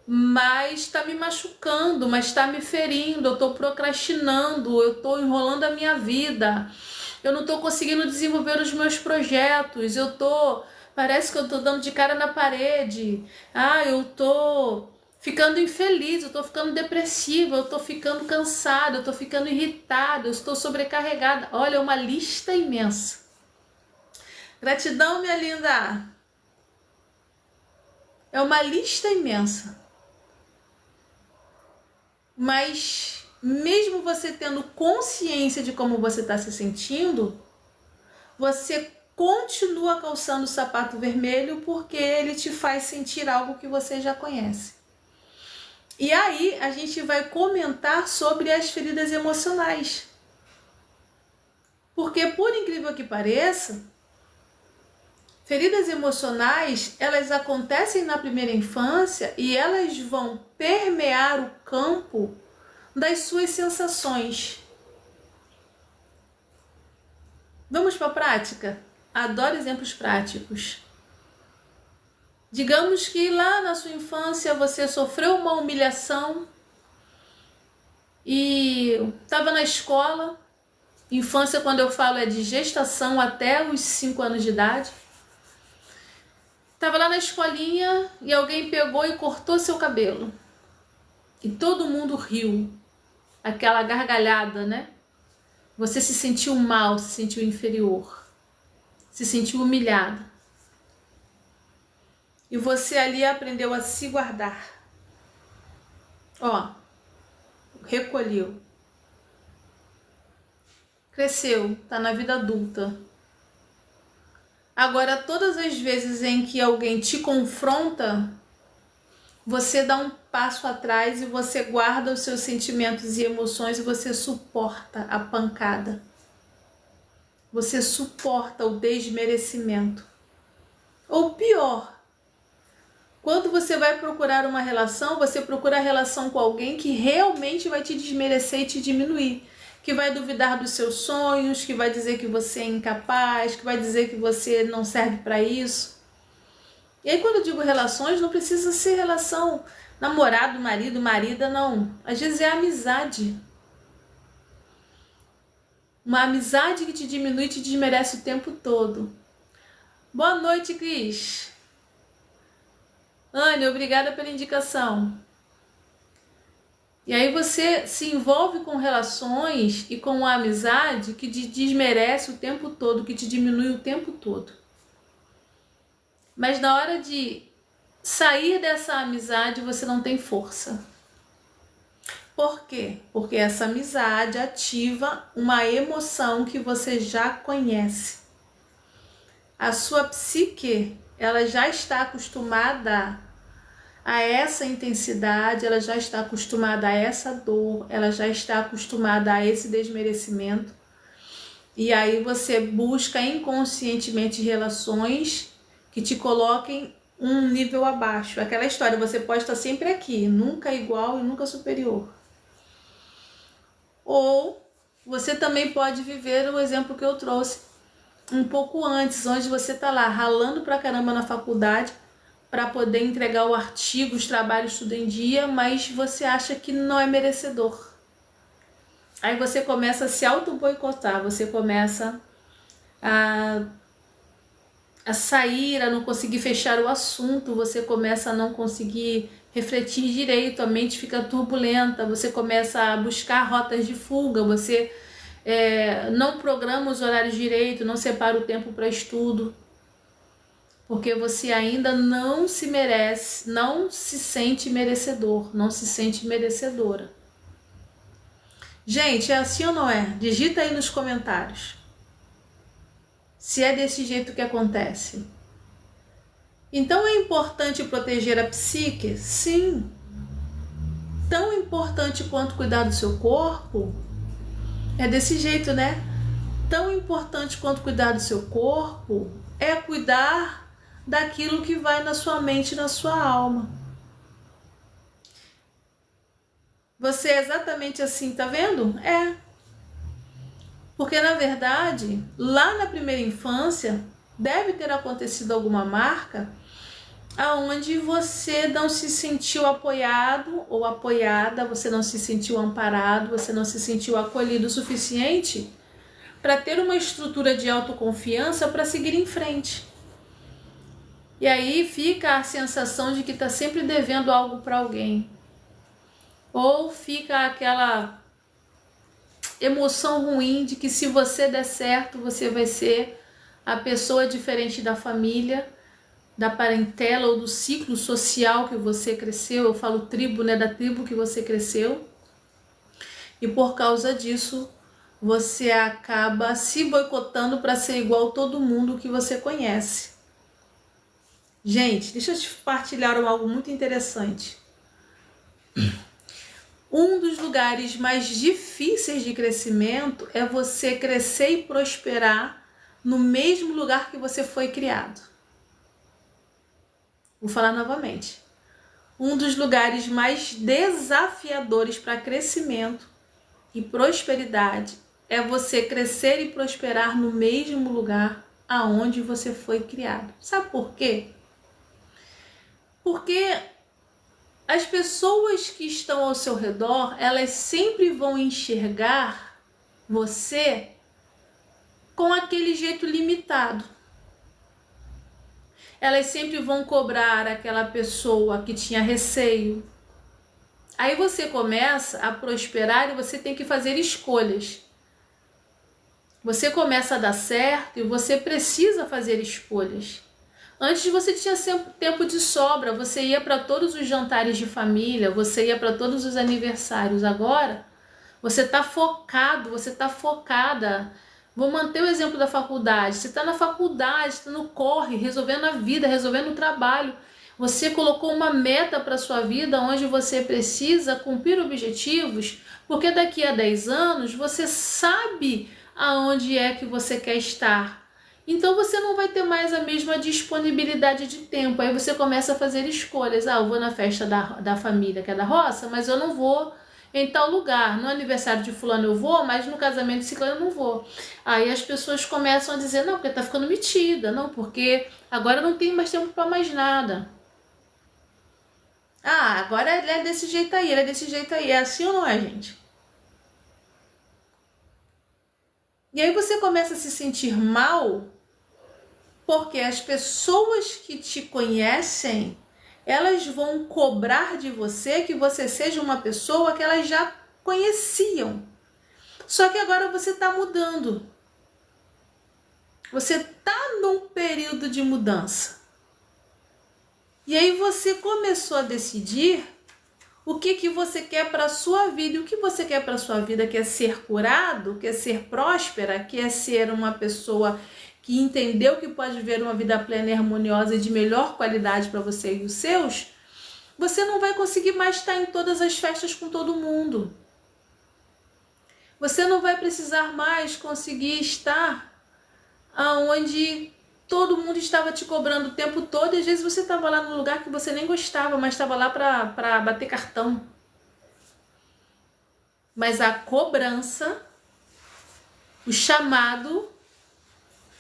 mas está me machucando, mas está me ferindo, eu estou procrastinando, eu estou enrolando a minha vida, eu não estou conseguindo desenvolver os meus projetos, parece que eu estou dando de cara na parede, eu estou ficando infeliz, eu estou ficando depressiva, eu estou ficando cansada, eu estou ficando irritada, eu estou sobrecarregada. Olha, é uma lista imensa. Gratidão, minha linda. É uma lista imensa. Mas mesmo você tendo consciência de como você está se sentindo, você continua calçando o sapato vermelho porque ele te faz sentir algo que você já conhece. E aí a gente vai comentar sobre as feridas emocionais. Porque, por incrível que pareça, feridas emocionais, elas acontecem na primeira infância e elas vão permear o campo das suas sensações. Vamos para a prática? Adoro exemplos práticos. Digamos que lá na sua infância você sofreu uma humilhação e estava na escola. Infância, quando eu falo, é de gestação até os 5 anos de idade. Estava lá na escolinha e alguém pegou e cortou seu cabelo. E todo mundo riu. Aquela gargalhada, né? Você se sentiu mal, se sentiu inferior. Se sentiu humilhado. E você ali aprendeu a se guardar. Recolheu. Cresceu, tá na vida adulta. Agora, todas as vezes em que alguém te confronta, você dá um passo atrás e você guarda os seus sentimentos e emoções e você suporta a pancada. Você suporta o desmerecimento. Ou pior, quando você vai procurar uma relação, você procura a relação com alguém que realmente vai te desmerecer e te diminuir. Que vai duvidar dos seus sonhos, que vai dizer que você é incapaz, que vai dizer que você não serve para isso. E aí quando eu digo relações, não precisa ser relação namorado, marido, marida, não. Às vezes é amizade. Uma amizade que te diminui e te desmerece o tempo todo. Boa noite, Cris. Anne, obrigada pela indicação. E aí você se envolve com relações e com uma amizade que te desmerece o tempo todo, que te diminui o tempo todo. Mas na hora de sair dessa amizade, você não tem força. Por quê? Porque essa amizade ativa uma emoção que você já conhece. A sua psique, ela já está acostumada a essa intensidade, ela já está acostumada a essa dor, ela já está acostumada a esse desmerecimento. E aí você busca inconscientemente relações que te coloquem um nível abaixo. Aquela história, você pode estar sempre aqui, nunca igual e nunca superior. Ou você também pode viver o exemplo que eu trouxe um pouco antes, onde você está lá ralando pra caramba na faculdade para poder entregar o artigo, os trabalhos tudo em dia, mas você acha que não é merecedor. Aí você começa a se auto-boicotar, você começa a sair, a não conseguir fechar o assunto, você começa a não conseguir refletir direito, a mente fica turbulenta, você começa a buscar rotas de fuga, você não programa os horários direito, não separa o tempo para estudo, porque você ainda não se merece, não se sente merecedor, não se sente merecedora. Gente, é assim ou não é? Digita aí nos comentários se é desse jeito que acontece. Então é importante proteger a psique? Sim. Tão importante quanto cuidar do seu corpo? É desse jeito, né? Tão importante quanto cuidar do seu corpo é cuidar daquilo que vai na sua mente e na sua alma. Você é exatamente assim, tá vendo? É. Porque na verdade, lá na primeira infância, deve ter acontecido alguma marca aonde você não se sentiu apoiado ou apoiada, você não se sentiu amparado, você não se sentiu acolhido o suficiente para ter uma estrutura de autoconfiança para seguir em frente. E aí fica a sensação de que está sempre devendo algo para alguém. Ou fica aquela emoção ruim de que se você der certo, você vai ser a pessoa diferente da família, da parentela ou do ciclo social que você cresceu. Eu falo tribo, né? Da tribo que você cresceu. E por causa disso, você acaba se boicotando para ser igual a todo mundo que você conhece. Gente, deixa eu te partilhar algo muito interessante. Um dos lugares mais difíceis de crescimento é você crescer e prosperar no mesmo lugar que você foi criado. Vou falar novamente. Um dos lugares mais desafiadores para crescimento e prosperidade é você crescer e prosperar no mesmo lugar aonde você foi criado. Sabe por quê? Porque as pessoas que estão ao seu redor, elas sempre vão enxergar você com aquele jeito limitado. Elas sempre vão cobrar aquela pessoa que tinha receio. Aí você começa a prosperar e você tem que fazer escolhas. Você começa a dar certo e você precisa fazer escolhas. Antes você tinha tempo de sobra, você ia para todos os jantares de família, você ia para todos os aniversários. Agora, você está focado, você está focada. Vou manter o exemplo da faculdade. Você está na faculdade, está no corre, resolvendo a vida, resolvendo o trabalho. Você colocou uma meta para a sua vida onde você precisa cumprir objetivos, porque daqui a 10 anos você sabe aonde é que você quer estar. Então você não vai ter mais a mesma disponibilidade de tempo. Aí você começa a fazer escolhas. Eu vou na festa da família, que é da roça, mas eu não vou em tal lugar. No aniversário de fulano eu vou, mas no casamento de ciclano eu não vou. Aí as pessoas começam a dizer, não, porque tá ficando metida, não, porque agora não tem mais tempo para mais nada. Agora ele é desse jeito aí, ele é desse jeito aí. É assim ou não é, gente? E aí você começa a se sentir mal porque as pessoas que te conhecem, elas vão cobrar de você que você seja uma pessoa que elas já conheciam. Só que agora você está mudando. Você está num período de mudança. E aí você começou a decidir o que que você quer para a sua vida. E o que você quer para a sua vida? Quer ser curado? Quer ser próspera? Quer ser uma pessoa que entendeu que pode viver uma vida plena e harmoniosa e de melhor qualidade para você e os seus? Você não vai conseguir mais estar em todas as festas com todo mundo. Você não vai precisar mais conseguir estar aonde todo mundo estava te cobrando o tempo todo e às vezes você estava lá num lugar que você nem gostava, mas estava lá para bater cartão. Mas a cobrança, o chamado,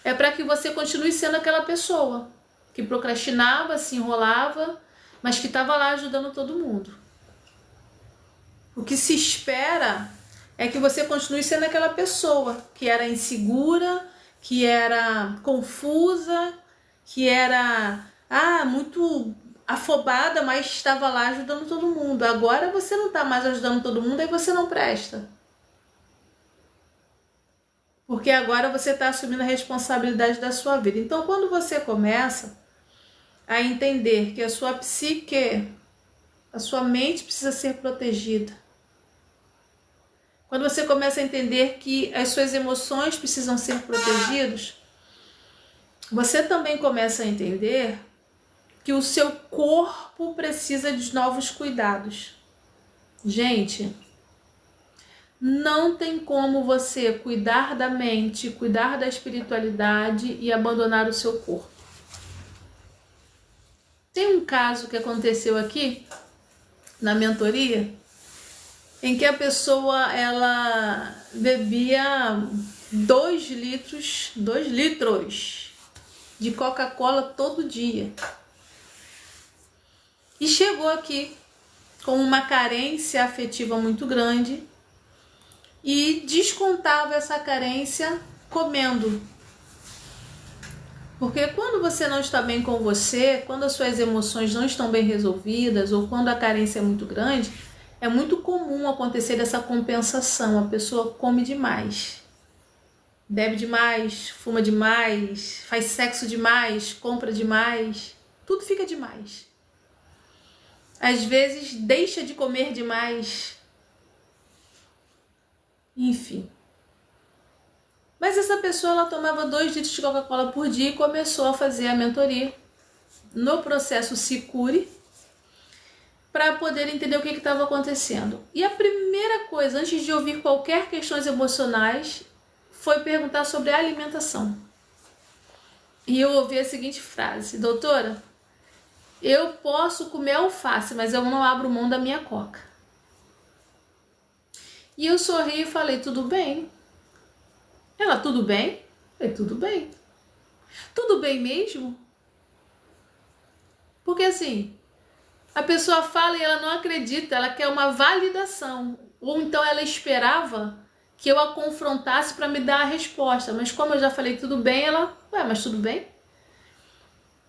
é para que você continue sendo aquela pessoa que procrastinava, se enrolava, mas que estava lá ajudando todo mundo. O que se espera é que você continue sendo aquela pessoa que era insegura, que era confusa, que era muito afobada, mas estava lá ajudando todo mundo. Agora você não está mais ajudando todo mundo, aí você não presta. Porque agora você está assumindo a responsabilidade da sua vida. Então, quando você começa a entender que a sua psique, a sua mente precisa ser protegida, quando você começa a entender que as suas emoções precisam ser protegidas, você também começa a entender que o seu corpo precisa de novos cuidados. Gente, não tem como você cuidar da mente, cuidar da espiritualidade e abandonar o seu corpo. Tem um caso que aconteceu aqui na mentoria, em que a pessoa ela bebia 2 litros de Coca-Cola todo dia. E chegou aqui com uma carência afetiva muito grande e descontava essa carência comendo. Porque quando você não está bem com você, quando as suas emoções não estão bem resolvidas ou quando a carência é muito grande, é muito comum acontecer essa compensação. A pessoa come demais, bebe demais, fuma demais, faz sexo demais, compra demais, tudo fica demais. Às vezes deixa de comer demais. Enfim. Mas essa pessoa ela tomava 2 litros de Coca-Cola por dia e começou a fazer a mentoria no processo Se Cure para poder entender o que estava acontecendo. E a primeira coisa, antes de ouvir qualquer questões emocionais, foi perguntar sobre a alimentação. E eu ouvi a seguinte frase: doutora, eu posso comer alface, mas eu não abro mão da minha coca. E eu sorri e falei, tudo bem. Ela, tudo bem? Eu falei, tudo bem. Tudo bem mesmo? Porque assim, a pessoa fala e ela não acredita, ela quer uma validação. Ou então ela esperava que eu a confrontasse para me dar a resposta. Mas como eu já falei tudo bem, ela, mas tudo bem?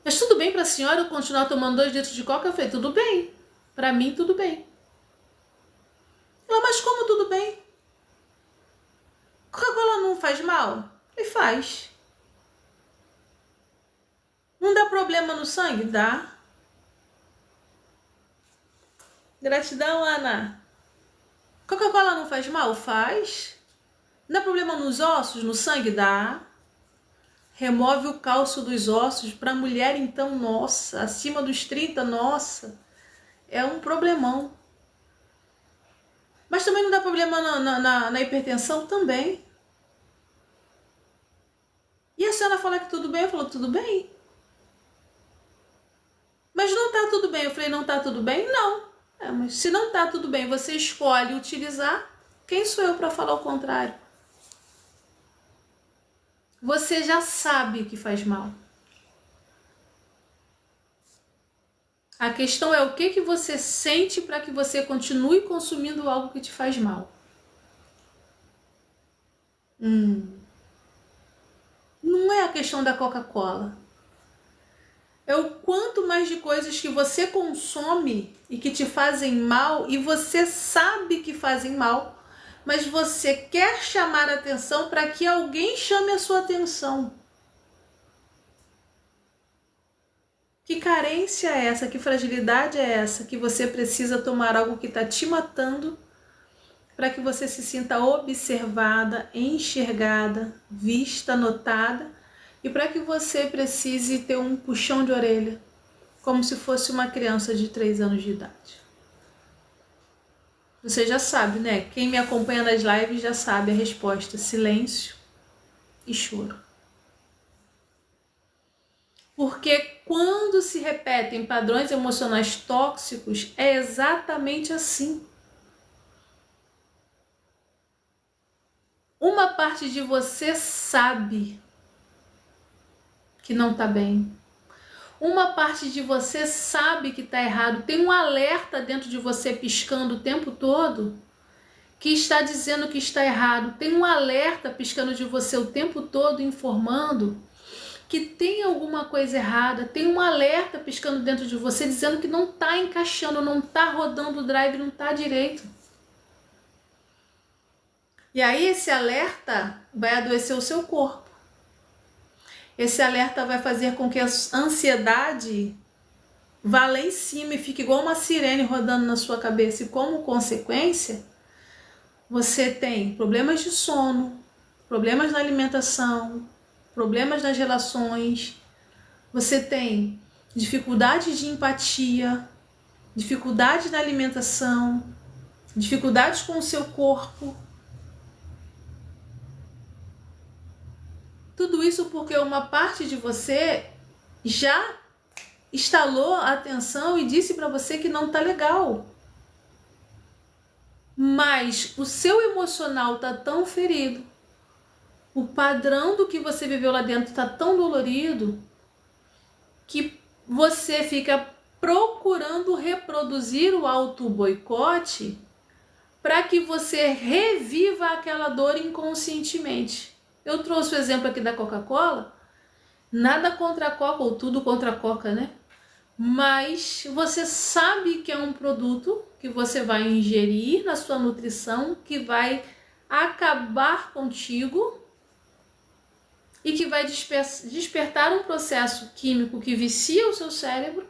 Mas tudo bem para a senhora eu continuar tomando 2 litros de coca? Eu falei, tudo bem. Para mim, tudo bem. Ela, mas como tudo bem? Coca-Cola não faz mal? E faz. Não dá problema no sangue? Dá. Gratidão, Ana. Coca-Cola não faz mal? Faz. Não dá problema nos ossos, no sangue? Dá. Remove o cálcio dos ossos. Para mulher, então, nossa, acima dos 30, nossa, é um problemão. Mas também não dá problema na hipertensão? Também. E a senhora fala que tudo bem? Eu falo, tudo bem. Mas não tá tudo bem. Eu falei, não tá tudo bem? Não. Mas se não tá tudo bem, você escolhe utilizar, quem sou eu para falar o contrário? Você já sabe que faz mal. A questão é o que você sente para que você continue consumindo algo que te faz mal. Não é a questão da Coca-Cola. É o quanto mais de coisas que você consome e que te fazem mal e você sabe que fazem mal, mas você quer chamar a atenção para que alguém chame a sua atenção. Que carência é essa? Que fragilidade é essa? Que você precisa tomar algo que está te matando para que você se sinta observada, enxergada, vista, notada, e para que você precise ter um puxão de orelha, como se fosse uma criança de 3 anos de idade. Você já sabe, né? Quem me acompanha nas lives já sabe a resposta: silêncio e choro. Porque quando se repetem padrões emocionais tóxicos, é exatamente assim. Uma parte de você sabe que não tá bem. Uma parte de você sabe que tá errado. Tem um alerta dentro de você piscando o tempo todo que está dizendo que está errado. Tem um alerta piscando de você o tempo todo, informando que tem alguma coisa errada. Tem um alerta piscando dentro de você dizendo que não tá encaixando, não tá rodando o drive, não tá direito. E aí esse alerta vai adoecer o seu corpo. Esse alerta vai fazer com que a ansiedade vá lá em cima e fique igual uma sirene rodando na sua cabeça. E como consequência, você tem problemas de sono, problemas na alimentação, problemas nas relações, você tem dificuldade de empatia, dificuldade na alimentação, dificuldades com o seu corpo. Tudo isso porque uma parte de você já instalou a atenção e disse para você que não tá legal. Mas o seu emocional tá tão ferido, o padrão do que você viveu lá dentro tá tão dolorido, que você fica procurando reproduzir o auto-boicote para que você reviva aquela dor inconscientemente. Eu trouxe o exemplo aqui da Coca-Cola. Nada contra a Coca, ou tudo contra a Coca, né? Mas você sabe que é um produto que você vai ingerir na sua nutrição, que vai acabar contigo e que vai despertar um processo químico que vicia o seu cérebro,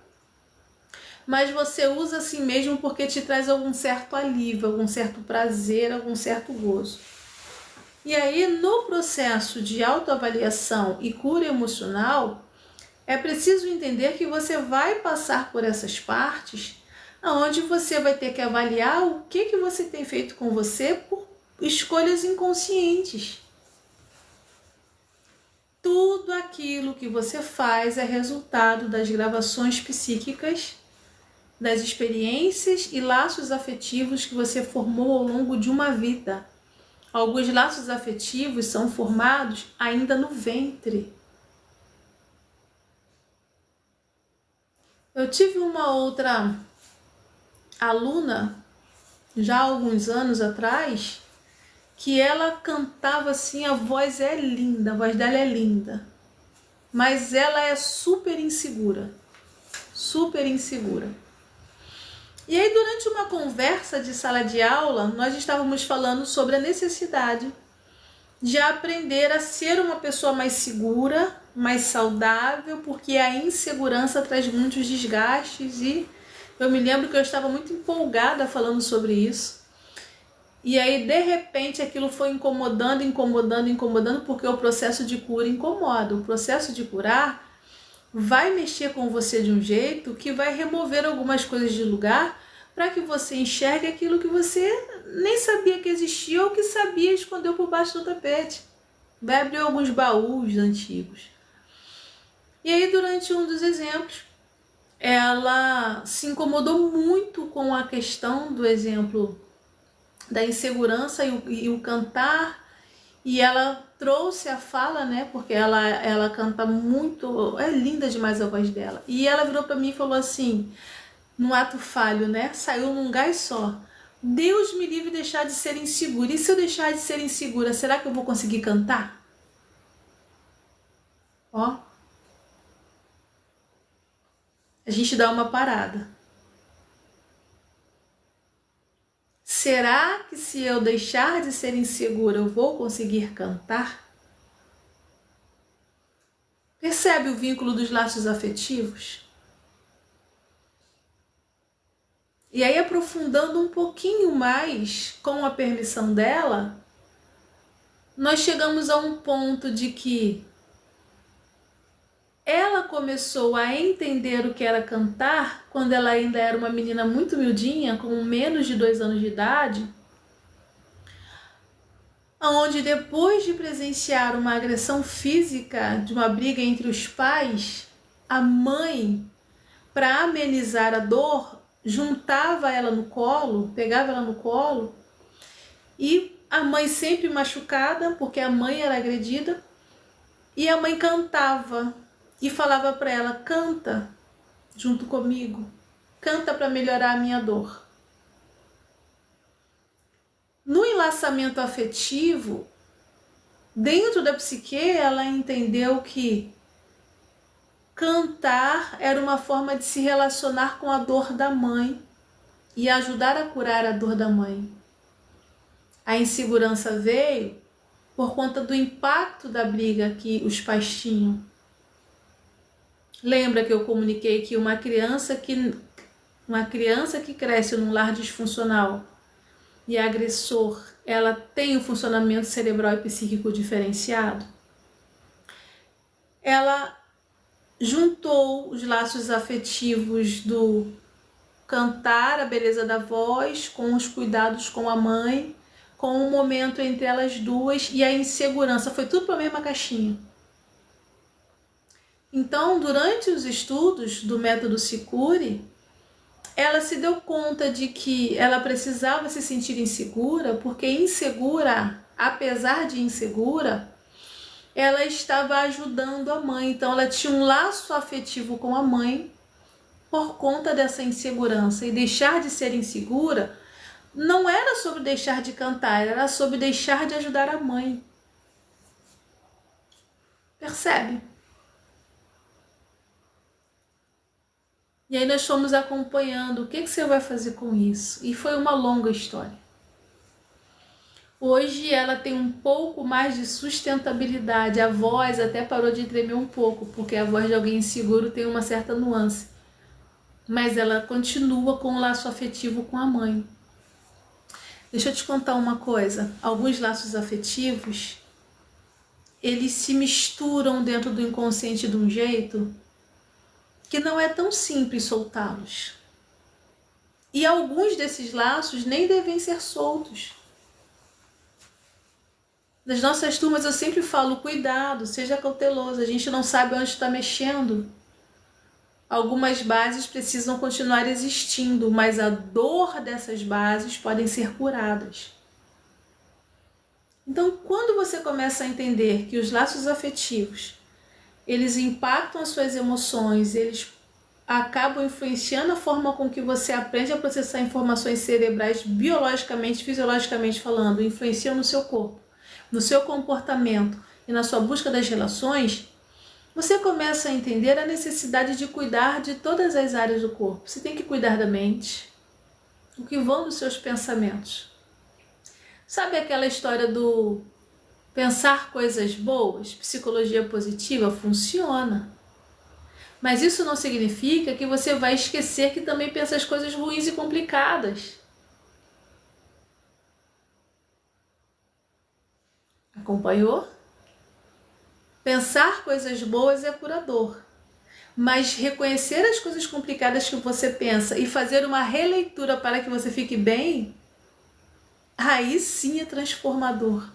mas você usa assim mesmo porque te traz algum certo alívio, algum certo prazer, algum certo gozo. E aí, no processo de autoavaliação e cura emocional, é preciso entender que você vai passar por essas partes onde você vai ter que avaliar o que você tem feito com você por escolhas inconscientes. Tudo aquilo que você faz é resultado das gravações psíquicas, das experiências e laços afetivos que você formou ao longo de uma vida. Alguns laços afetivos são formados ainda no ventre. Eu tive uma outra aluna, já há alguns anos atrás, que ela cantava assim, a voz é linda, a voz dela é linda, mas ela é super insegura. E aí, durante uma conversa de sala de aula, nós estávamos falando sobre a necessidade de aprender a ser uma pessoa mais segura, mais saudável, porque a insegurança traz muitos desgastes. E eu me lembro que eu estava muito empolgada falando sobre isso. E aí, de repente, aquilo foi incomodando, porque o processo de cura incomoda. O processo de curar vai mexer com você de um jeito que vai remover algumas coisas de lugar para que você enxergue aquilo que você nem sabia que existia ou que sabia e escondeu por baixo do tapete. Vai abrir alguns baús antigos. E aí, durante um dos exemplos, ela se incomodou muito com a questão do exemplo da insegurança e o cantar, e ela trouxe a fala, né, porque ela canta muito, é linda demais a voz dela, e ela virou para mim e falou assim, num ato falho, né, saiu num gás só: Deus me livre de deixar de ser insegura, e se eu deixar de ser insegura, será que eu vou conseguir cantar? Ó, a gente dá uma parada. Será que se eu deixar de ser insegura, eu vou conseguir cantar? Percebe o vínculo dos laços afetivos? E aí, aprofundando um pouquinho mais, com a permissão dela, nós chegamos a um ponto de que ela começou a entender o que era cantar quando ela ainda era uma menina muito miudinha, com menos de 2 anos de idade, onde depois de presenciar uma agressão física, de uma briga entre os pais, a mãe, para amenizar a dor, juntava ela no colo, pegava ela no colo, e a mãe sempre machucada, porque a mãe era agredida, e a mãe cantava e falava para ela: canta junto comigo, canta para melhorar a minha dor. No enlaçamento afetivo, dentro da psique, ela entendeu que cantar era uma forma de se relacionar com a dor da mãe e ajudar a curar a dor da mãe. A insegurança veio por conta do impacto da briga que os pais tinham. Lembra que eu comuniquei que uma criança que cresce num lar disfuncional e é agressor, ela tem um funcionamento cerebral e psíquico diferenciado? Ela juntou os laços afetivos do cantar, a beleza da voz, com os cuidados com a mãe, com o momento entre elas duas, e a insegurança, foi tudo para a mesma caixinha. Então, durante os estudos do método Sicuri, ela se deu conta de que ela precisava se sentir insegura, porque insegura, apesar de insegura, ela estava ajudando a mãe. Então ela tinha um laço afetivo com a mãe por conta dessa insegurança. E deixar de ser insegura não era sobre deixar de cantar, era sobre deixar de ajudar a mãe. Percebe? E aí nós fomos acompanhando o que você vai fazer com isso. E foi uma longa história. Hoje ela tem um pouco mais de sustentabilidade. A voz até parou de tremer um pouco, porque a voz de alguém inseguro tem uma certa nuance. Mas ela continua com o laço afetivo com a mãe. Deixa eu te contar uma coisa. Alguns laços afetivos, eles se misturam dentro do inconsciente de um jeito que não é tão simples soltá-los. E alguns desses laços nem devem ser soltos. Nas nossas turmas eu sempre falo: cuidado, seja cauteloso, a gente não sabe onde está mexendo. Algumas bases precisam continuar existindo, mas a dor dessas bases podem ser curadas. Então, quando você começa a entender que os laços afetivos, eles impactam as suas emoções, eles acabam influenciando a forma com que você aprende a processar informações cerebrais, biologicamente, fisiologicamente falando, influenciam no seu corpo, no seu comportamento e na sua busca das relações, você começa a entender a necessidade de cuidar de todas as áreas do corpo. Você tem que cuidar da mente, o que vão dos seus pensamentos. Sabe aquela história do pensar coisas boas? Psicologia positiva funciona. Mas isso não significa que você vai esquecer que também pensa as coisas ruins e complicadas. Acompanhou? Pensar coisas boas é curador. Mas reconhecer as coisas complicadas que você pensa e fazer uma releitura para que você fique bem, aí sim é transformador.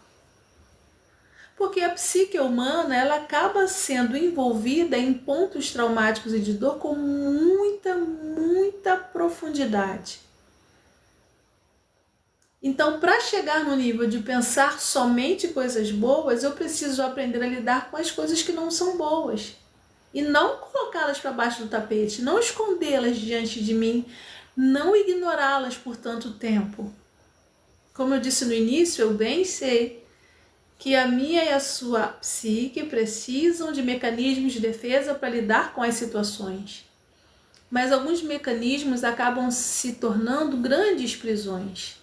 Porque a psique humana, ela acaba sendo envolvida em pontos traumáticos e de dor com muita profundidade. Então, para chegar no nível de pensar somente coisas boas, eu preciso aprender a lidar com as coisas que não são boas. E não colocá-las para baixo do tapete, não escondê-las diante de mim, não ignorá-las por tanto tempo. Como eu disse no início, eu bem sei que a minha e a sua psique precisam de mecanismos de defesa para lidar com as situações. Mas alguns mecanismos acabam se tornando grandes prisões.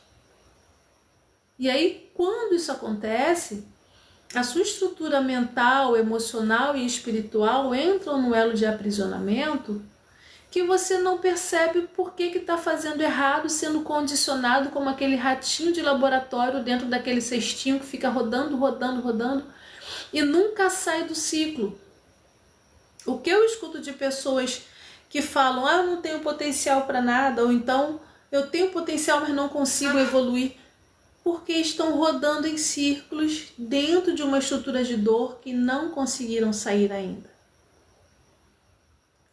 E aí, quando isso acontece, a sua estrutura mental, emocional e espiritual entram no elo de aprisionamento que você não percebe por que está fazendo errado, sendo condicionado como aquele ratinho de laboratório dentro daquele cestinho que fica rodando, rodando, rodando e nunca sai do ciclo. O que eu escuto de pessoas que falam, eu não tenho potencial para nada, ou então eu tenho potencial, mas não consigo evoluir, porque estão rodando em círculos dentro de uma estrutura de dor que não conseguiram sair ainda.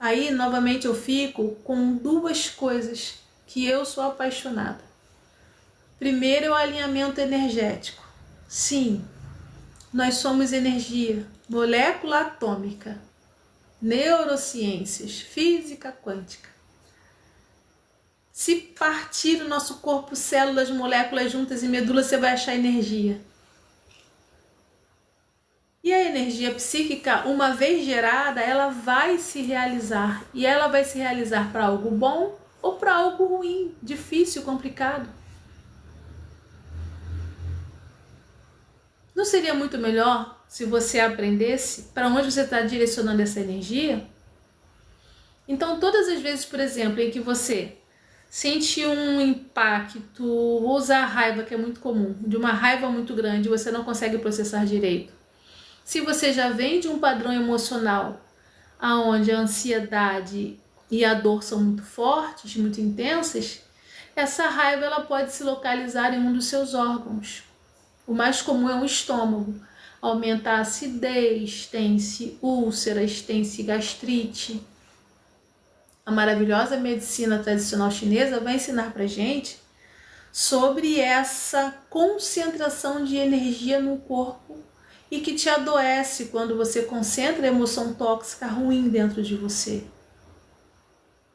Aí, novamente, eu fico com duas coisas que eu sou apaixonada. Primeiro é o alinhamento energético. Sim, nós somos energia, molécula atômica, neurociências, física quântica. Se partir o nosso corpo, células, moléculas juntas e medula, você vai achar energia. E a energia psíquica, uma vez gerada, ela vai se realizar. E ela vai se realizar para algo bom ou para algo ruim, difícil, complicado. Não seria muito melhor se você aprendesse para onde você está direcionando essa energia? Então, todas as vezes, por exemplo, em que você sente um impacto, ou usar a raiva, que é muito comum, de uma raiva muito grande, você não consegue processar direito. Se você já vem de um padrão emocional onde a ansiedade e a dor são muito fortes, muito intensas, essa raiva ela pode se localizar em um dos seus órgãos. O mais comum é o estômago. Aumenta a acidez, tem-se úlceras, tem-se gastrite. A maravilhosa medicina tradicional chinesa vai ensinar pra gente sobre essa concentração de energia no corpo e que te adoece quando você concentra a emoção tóxica ruim dentro de você.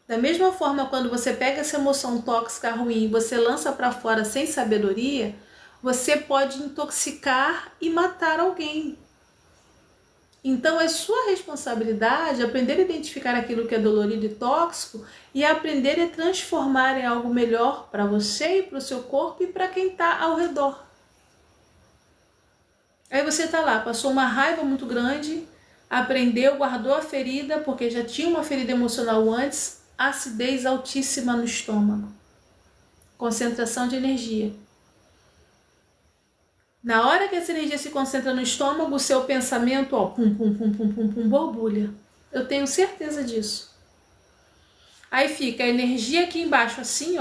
Da mesma forma, quando você pega essa emoção tóxica ruim e você lança para fora sem sabedoria, você pode intoxicar e matar alguém. Então é sua responsabilidade aprender a identificar aquilo que é dolorido e tóxico e aprender a transformar em algo melhor para você e para o seu corpo e para quem está ao redor. Aí você está lá, passou uma raiva muito grande, aprendeu, guardou a ferida, porque já tinha uma ferida emocional antes, acidez altíssima no estômago, concentração de energia. Na hora que essa energia se concentra no estômago, o seu pensamento, pum, pum, pum, pum, pum, pum, borbulha. Eu tenho certeza disso. Aí fica a energia aqui embaixo, assim,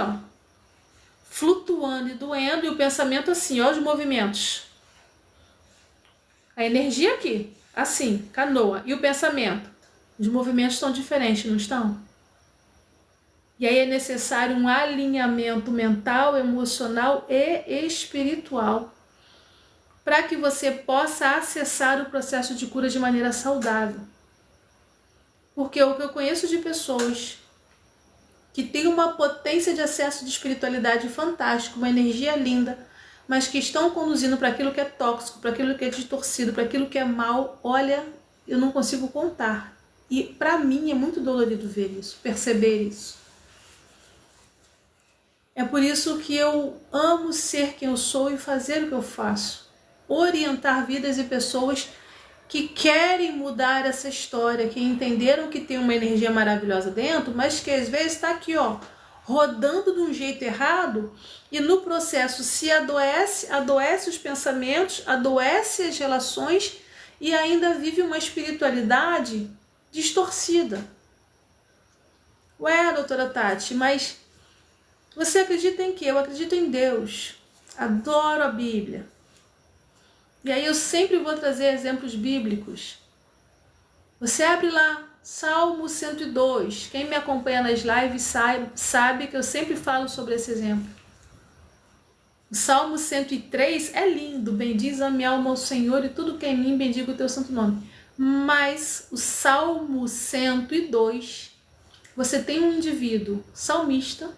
flutuando e doendo, e o pensamento assim, os movimentos. A energia aqui, assim, canoa, e o pensamento. Os movimentos estão diferentes, não estão? E aí é necessário um alinhamento mental, emocional e espiritual para que você possa acessar o processo de cura de maneira saudável. Porque o que eu conheço de pessoas que têm uma potência de acesso de espiritualidade fantástica, uma energia linda, mas que estão conduzindo para aquilo que é tóxico, para aquilo que é distorcido, para aquilo que é mal, olha, eu não consigo contar. E para mim é muito dolorido ver isso, perceber isso. É por isso que eu amo ser quem eu sou e fazer o que eu faço. Orientar vidas e pessoas que querem mudar essa história, que entenderam que tem uma energia maravilhosa dentro, mas que às vezes está aqui, rodando de um jeito errado e no processo se adoece os pensamentos, adoece as relações e ainda vive uma espiritualidade distorcida. Ué, doutora Tati, mas você acredita em quê? Eu acredito em Deus. Adoro a Bíblia. E aí eu sempre vou trazer exemplos bíblicos. Você abre lá, Salmo 102. Quem me acompanha nas lives sabe que eu sempre falo sobre esse exemplo. O Salmo 103 é lindo. Bendiz a minha alma ao Senhor e tudo que é em mim bendiga o teu santo nome. Mas o Salmo 102, você tem um indivíduo salmista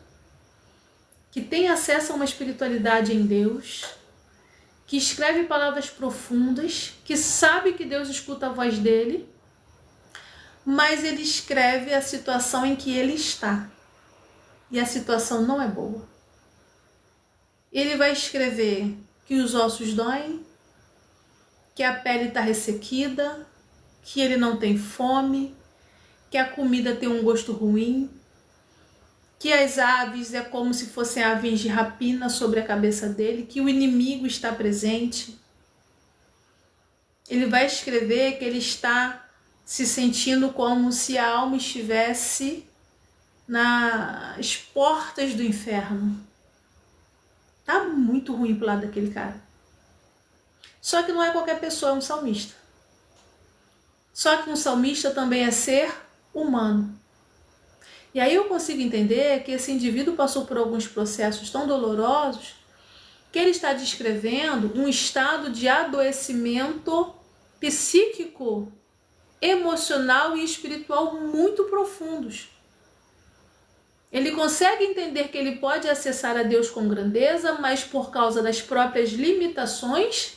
que tem acesso a uma espiritualidade em Deus, que escreve palavras profundas, que sabe que Deus escuta a voz dele, mas ele escreve a situação em que ele está. E a situação não é boa. Ele vai escrever que os ossos doem, que a pele está ressequida, que ele não tem fome, que a comida tem um gosto ruim, que as aves é como se fossem aves de rapina sobre a cabeça dele, que o inimigo está presente. Ele vai escrever que ele está se sentindo como se a alma estivesse nas portas do inferno. Tá muito ruim pro lado daquele cara. Só que não é qualquer pessoa, é um salmista. Só que um salmista também é ser humano. E aí eu consigo entender que esse indivíduo passou por alguns processos tão dolorosos que ele está descrevendo um estado de adoecimento psíquico, emocional e espiritual muito profundos. Ele consegue entender que ele pode acessar a Deus com grandeza, mas por causa das próprias limitações,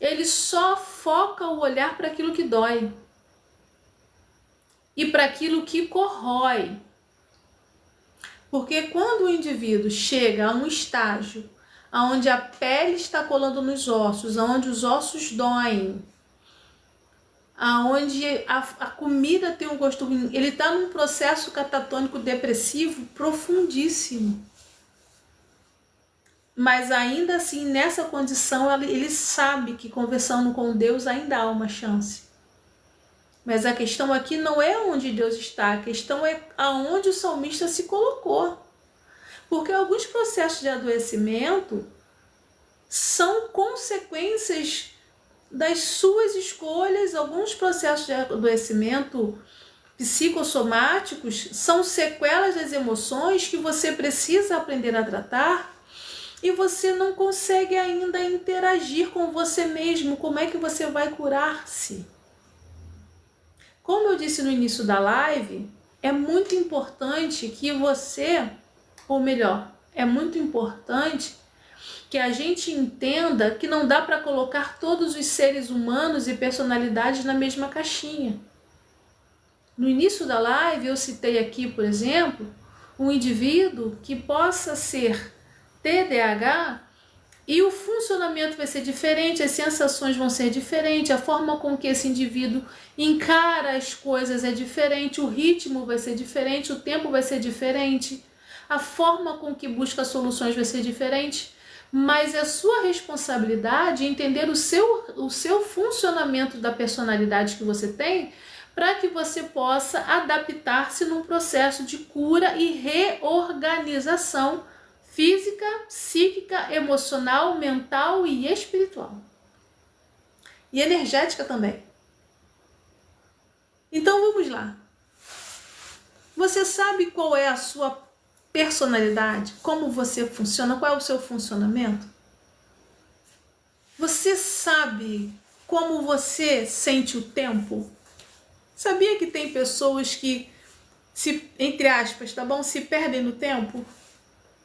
ele só foca o olhar para aquilo que dói e para aquilo que corrói. Porque quando o indivíduo chega a um estágio onde a pele está colando nos ossos, onde os ossos doem, onde a comida tem um gosto ruim, ele está num processo catatônico depressivo profundíssimo. Mas ainda assim, nessa condição, ele sabe que conversando com Deus ainda há uma chance. Mas a questão aqui não é onde Deus está, a questão é aonde o salmista se colocou. Porque alguns processos de adoecimento são consequências das suas escolhas. Alguns processos de adoecimento psicossomáticos são sequelas das emoções que você precisa aprender a tratar e você não consegue ainda interagir com você mesmo. Como é que você vai curar-se? Como eu disse no início da live, é muito importante que você, ou melhor, é muito importante que a gente entenda que não dá para colocar todos os seres humanos e personalidades na mesma caixinha. No início da live eu citei aqui, por exemplo, um indivíduo que possa ser TDAH e o funcionamento vai ser diferente, as sensações vão ser diferentes, a forma com que esse indivíduo encara as coisas é diferente, o ritmo vai ser diferente, o tempo vai ser diferente, a forma com que busca soluções vai ser diferente, mas é sua responsabilidade entender o seu funcionamento da personalidade que você tem para que você possa adaptar-se num processo de cura e reorganização física, psíquica, emocional, mental e espiritual. E energética também. Então vamos lá. Você sabe qual é a sua personalidade? Como você funciona? Qual é o seu funcionamento? Você sabe como você sente o tempo? Sabia que tem pessoas que, entre aspas, tá bom, se perdem no tempo?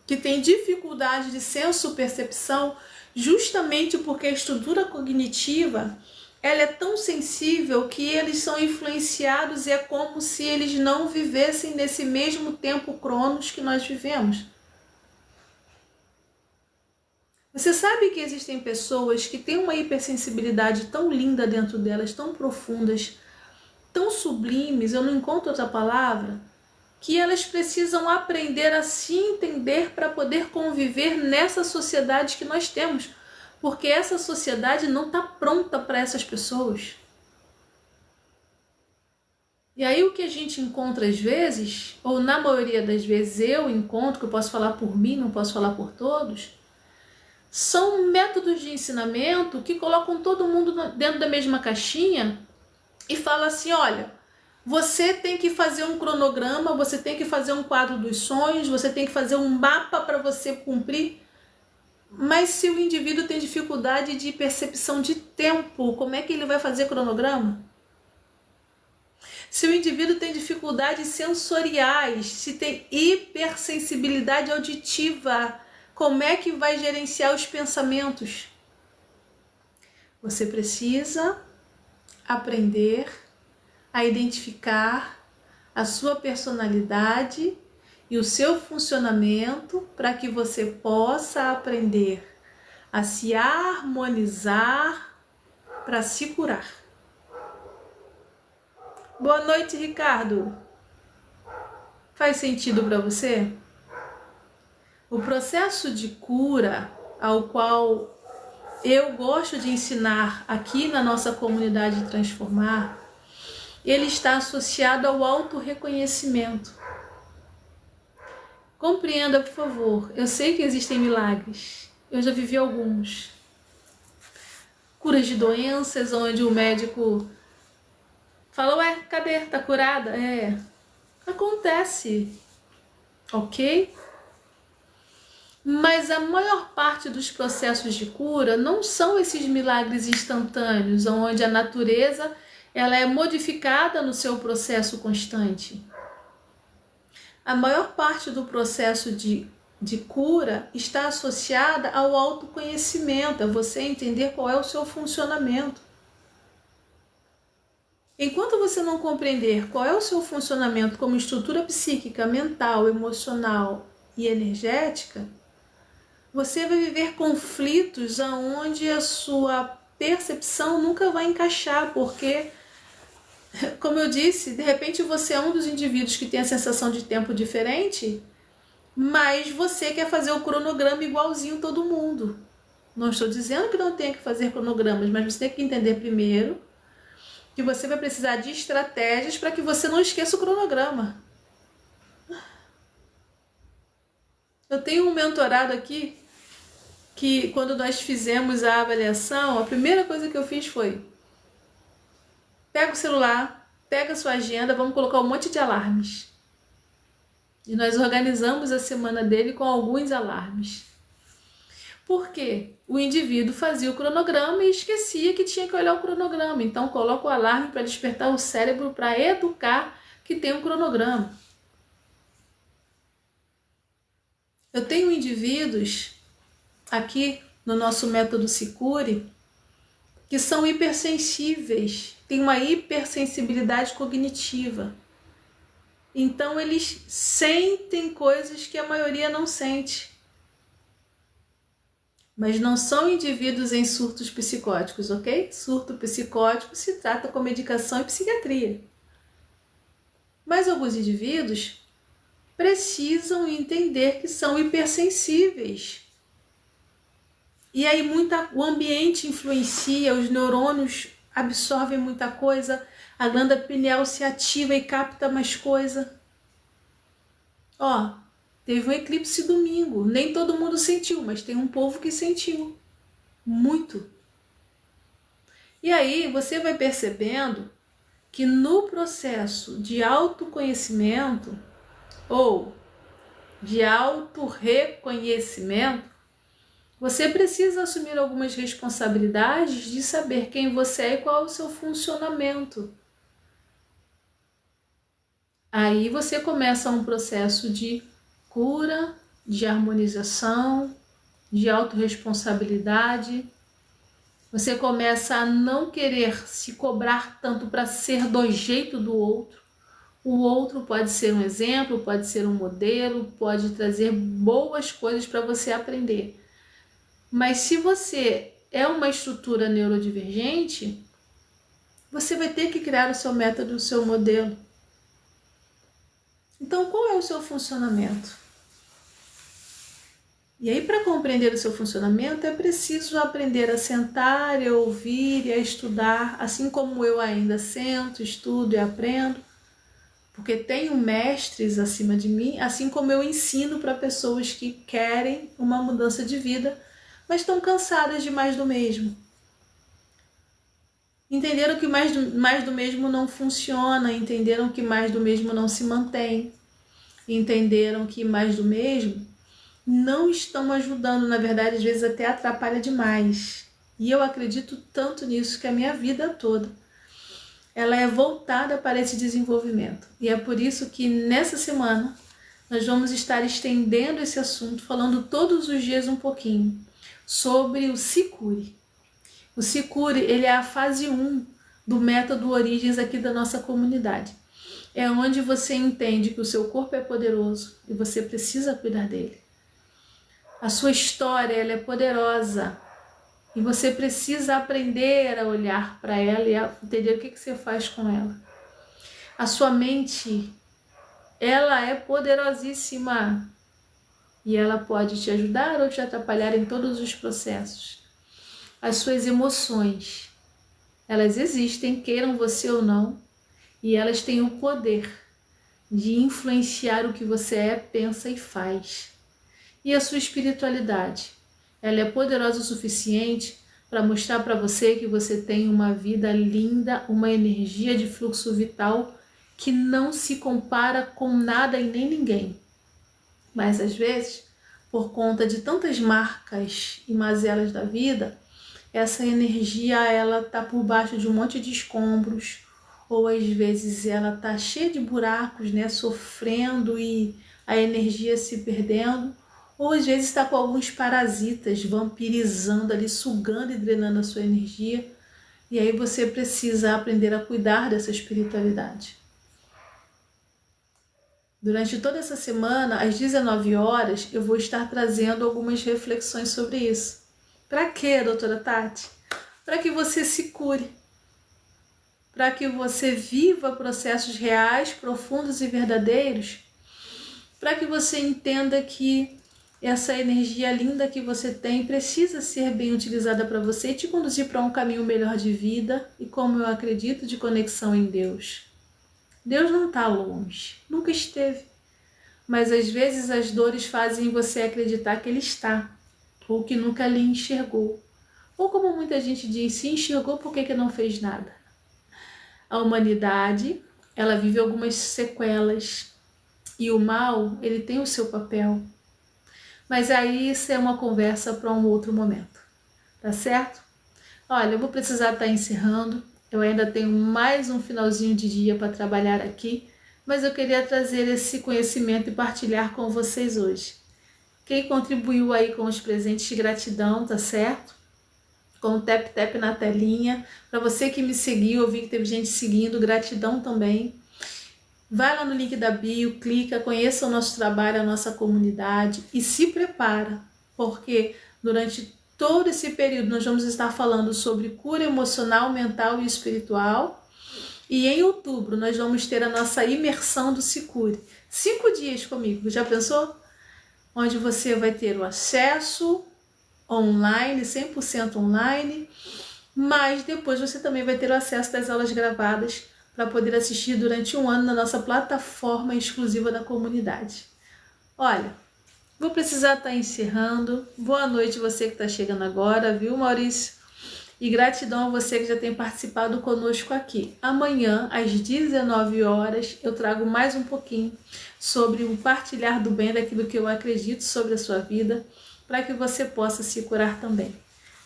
Que tem dificuldade de senso-percepção justamente porque a estrutura cognitiva ela é tão sensível que eles são influenciados e é como se eles não vivessem nesse mesmo tempo cronos que nós vivemos. Você sabe que existem pessoas que têm uma hipersensibilidade tão linda dentro delas, tão profundas, tão sublimes, eu não encontro outra palavra, que elas precisam aprender a se entender para poder conviver nessa sociedade que nós temos, porque essa sociedade não está pronta para essas pessoas. E aí o que a gente encontra às vezes, ou na maioria das vezes eu encontro, que eu posso falar por mim, não posso falar por todos, são métodos de ensinamento que colocam todo mundo dentro da mesma caixinha e falam assim, olha, você tem que fazer um cronograma, você tem que fazer um quadro dos sonhos, você tem que fazer um mapa para você cumprir. Mas se o indivíduo tem dificuldade de percepção de tempo, como é que ele vai fazer cronograma? Se o indivíduo tem dificuldades sensoriais, se tem hipersensibilidade auditiva, como é que vai gerenciar os pensamentos? Você precisa aprender a identificar a sua personalidade e o seu funcionamento para que você possa aprender a se harmonizar para se curar. Boa noite, Ricardo. Faz sentido para você? O processo de cura ao qual eu gosto de ensinar aqui na nossa comunidade Transformar, ele está associado ao autorreconhecimento. Compreenda, por favor, eu sei que existem milagres, eu já vivi alguns. Curas de doenças, onde o médico fala, ué, cadê? Tá curada? Acontece, ok? Mas a maior parte dos processos de cura não são esses milagres instantâneos, onde a natureza ela é modificada no seu processo constante. A maior parte do processo de cura está associada ao autoconhecimento, a você entender qual é o seu funcionamento. Enquanto você não compreender qual é o seu funcionamento como estrutura psíquica, mental, emocional e energética, você vai viver conflitos onde a sua percepção nunca vai encaixar, porque, como eu disse, de repente você é um dos indivíduos que tem a sensação de tempo diferente, mas você quer fazer o cronograma igualzinho todo mundo. Não estou dizendo que não tenha que fazer cronogramas, mas você tem que entender primeiro que você vai precisar de estratégias para que você não esqueça o cronograma. Eu tenho um mentorado aqui que quando nós fizemos a avaliação, a primeira coisa que eu fiz foi: pega o celular, pega a sua agenda, vamos colocar um monte de alarmes. E nós organizamos a semana dele com alguns alarmes. Por quê? O indivíduo fazia o cronograma e esquecia que tinha que olhar o cronograma. Então coloca o alarme para despertar o cérebro, para educar que tem um cronograma. Eu tenho indivíduos aqui no nosso método Sicure que são hipersensíveis, têm uma hipersensibilidade cognitiva. Então eles sentem coisas que a maioria não sente. Mas não são indivíduos em surtos psicóticos, ok? Surto psicótico se trata com medicação e psiquiatria. Mas alguns indivíduos precisam entender que são hipersensíveis. E aí o ambiente influencia, os neurônios absorvem muita coisa, a glândula pineal se ativa e capta mais coisa. Teve um eclipse domingo, nem todo mundo sentiu, mas tem um povo que sentiu, muito. E aí você vai percebendo que no processo de autoconhecimento ou de autorreconhecimento, você precisa assumir algumas responsabilidades de saber quem você é e qual é o seu funcionamento. Aí você começa um processo de cura, de harmonização, de autorresponsabilidade. Você começa a não querer se cobrar tanto para ser do jeito do outro. O outro pode ser um exemplo, pode ser um modelo, pode trazer boas coisas para você aprender. Mas se você é uma estrutura neurodivergente, você vai ter que criar o seu método, o seu modelo. Então, qual é o seu funcionamento? E aí, para compreender o seu funcionamento, é preciso aprender a sentar, a ouvir e a estudar, assim como eu ainda sento, estudo e aprendo, porque tenho mestres acima de mim, assim como eu ensino para pessoas que querem uma mudança de vida, mas estão cansadas de mais do mesmo. Entenderam que mais do mesmo não funciona, entenderam que mais do mesmo não se mantém, entenderam que mais do mesmo não estão ajudando, na verdade, às vezes até atrapalha demais. E eu acredito tanto nisso que a minha vida toda ela é voltada para esse desenvolvimento. E é por isso que nessa semana nós vamos estar estendendo esse assunto, falando todos os dias um pouquinho sobre o Sicure. O Sicure, ele é a fase 1 do método Origens aqui da nossa comunidade. É onde você entende que o seu corpo é poderoso e você precisa cuidar dele. A sua história, ela é poderosa e você precisa aprender a olhar para ela e a entender o que você faz com ela. A sua mente, ela é poderosíssima e ela pode te ajudar ou te atrapalhar em todos os processos. As suas emoções, elas existem, queiram você ou não, e elas têm o poder de influenciar o que você é, pensa e faz. E a sua espiritualidade, ela é poderosa o suficiente para mostrar para você que você tem uma vida linda, uma energia de fluxo vital que não se compara com nada e nem ninguém. Mas às vezes, por conta de tantas marcas e mazelas da vida, essa energia ela tá por baixo de um monte de escombros, ou às vezes ela tá cheia de buracos, né, sofrendo e a energia se perdendo, ou às vezes está com alguns parasitas vampirizando ali, sugando e drenando a sua energia, e aí você precisa aprender a cuidar dessa espiritualidade. Durante toda essa semana, às 19 horas, eu vou estar trazendo algumas reflexões sobre isso. Para quê, doutora Tati? Para que você se cure. Para que você viva processos reais, profundos e verdadeiros. Para que você entenda que essa energia linda que você tem precisa ser bem utilizada para você e te conduzir para um caminho melhor de vida e, como eu acredito, de conexão em Deus. Deus não está longe, nunca esteve. Mas às vezes as dores fazem você acreditar que Ele está, ou que nunca lhe enxergou. Ou como muita gente diz, se enxergou, por que não fez nada? A humanidade, ela vive algumas sequelas e o mal, ele tem o seu papel. Mas aí isso é uma conversa para um outro momento, tá certo? Olha, eu vou precisar estar encerrando, eu ainda tenho mais um finalzinho de dia para trabalhar aqui, mas eu queria trazer esse conhecimento e partilhar com vocês hoje. Quem contribuiu aí com os presentes de gratidão, tá certo? Com o tap-tap na telinha. Para você que me seguiu, eu vi que teve gente seguindo, gratidão também. Vai lá no link da bio, clica, conheça o nosso trabalho, a nossa comunidade e se prepara, porque durante todo esse período nós vamos estar falando sobre cura emocional, mental e espiritual. E em outubro nós vamos ter a nossa imersão do Se Cure. 5 dias comigo, já pensou? Onde você vai ter o acesso online, 100% online, mas depois você também vai ter o acesso das aulas gravadas para poder assistir durante um ano na nossa plataforma exclusiva da comunidade. Olha, vou precisar estar encerrando. Boa noite você que está chegando agora, viu, Maurício? E gratidão a você que já tem participado conosco aqui. Amanhã, às 19 horas, eu trago mais um pouquinho sobre o partilhar do bem, daquilo que eu acredito sobre a sua vida, para que você possa se curar também.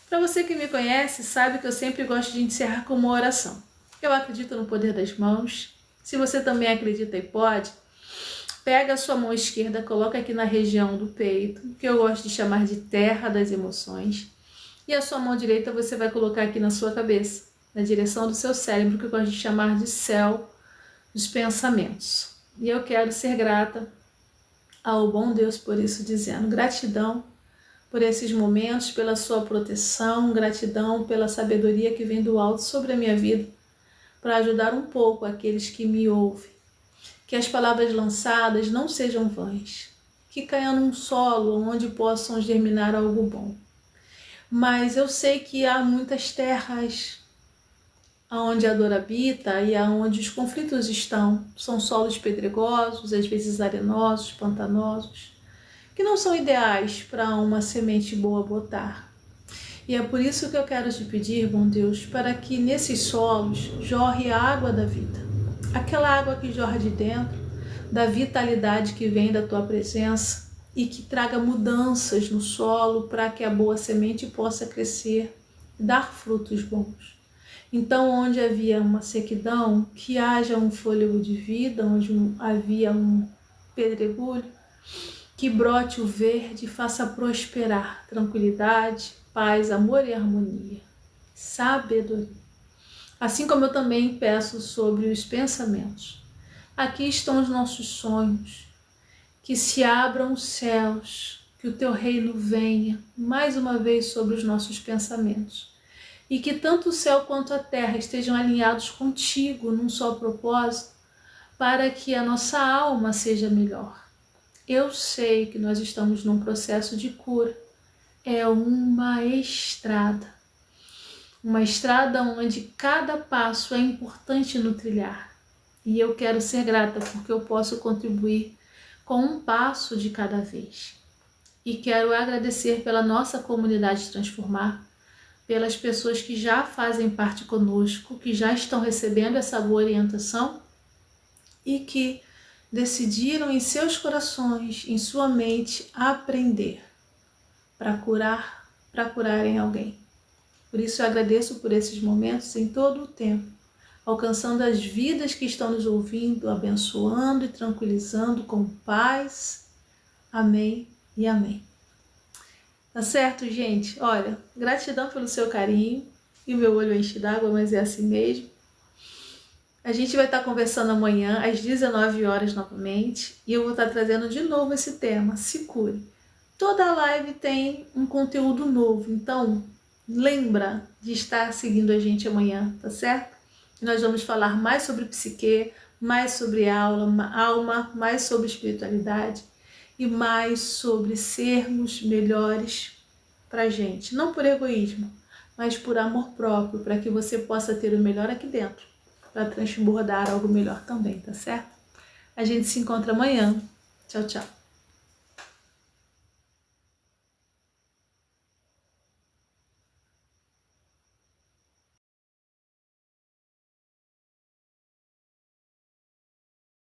Para você que me conhece, sabe que eu sempre gosto de encerrar com uma oração. Eu acredito no poder das mãos. Se você também acredita e pode, pega a sua mão esquerda, coloca aqui na região do peito, que eu gosto de chamar de terra das emoções. E a sua mão direita você vai colocar aqui na sua cabeça, na direção do seu cérebro, que eu gosto de chamar de céu dos pensamentos. E eu quero ser grata ao bom Deus por isso, dizendo gratidão por esses momentos, pela sua proteção, gratidão pela sabedoria que vem do alto sobre a minha vida, para ajudar um pouco aqueles que me ouvem. Que as palavras lançadas não sejam vãs, que caiam num solo onde possam germinar algo bom. Mas eu sei que há muitas terras onde a dor habita e onde os conflitos estão. São solos pedregosos, às vezes arenosos, pantanosos, que não são ideais para uma semente boa botar. E é por isso que eu quero te pedir, bom Deus, para que nesses solos jorre a água da vida. Aquela água que jorra de dentro, da vitalidade que vem da tua presença, e que traga mudanças no solo para que a boa semente possa crescer e dar frutos bons. Então, onde havia uma sequidão, que haja um fôlego de vida, onde havia um pedregulho, que brote o verde e faça prosperar tranquilidade, paz, amor e harmonia, sabedoria. Assim como eu também peço sobre os pensamentos. Aqui estão os nossos sonhos, que se abram os céus, que o teu reino venha mais uma vez sobre os nossos pensamentos e que tanto o céu quanto a terra estejam alinhados contigo num só propósito, para que a nossa alma seja melhor. Eu sei que nós estamos num processo de cura. É uma estrada onde cada passo é importante no trilhar. E eu quero ser grata porque eu posso contribuir com um passo de cada vez. E quero agradecer pela nossa comunidade Transformar, pelas pessoas que já fazem parte conosco, que já estão recebendo essa boa orientação e que decidiram em seus corações, em sua mente, aprender para curarem alguém. Por isso eu agradeço por esses momentos em todo o tempo, alcançando as vidas que estão nos ouvindo, abençoando e tranquilizando com paz. Amém e amém. Tá certo, gente? Olha, gratidão pelo seu carinho. E o meu olho enche d'água, mas é assim mesmo. A gente vai estar conversando amanhã às 19 horas novamente. E eu vou estar trazendo de novo esse tema, se cure. Toda live tem um conteúdo novo, então lembra de estar seguindo a gente amanhã, tá certo? Nós vamos falar mais sobre psique, mais sobre alma, mais sobre espiritualidade e mais sobre sermos melhores pra gente. Não por egoísmo, mas por amor próprio, para que você possa ter o melhor aqui dentro, para transbordar algo melhor também, tá certo? A gente se encontra amanhã. Tchau, tchau.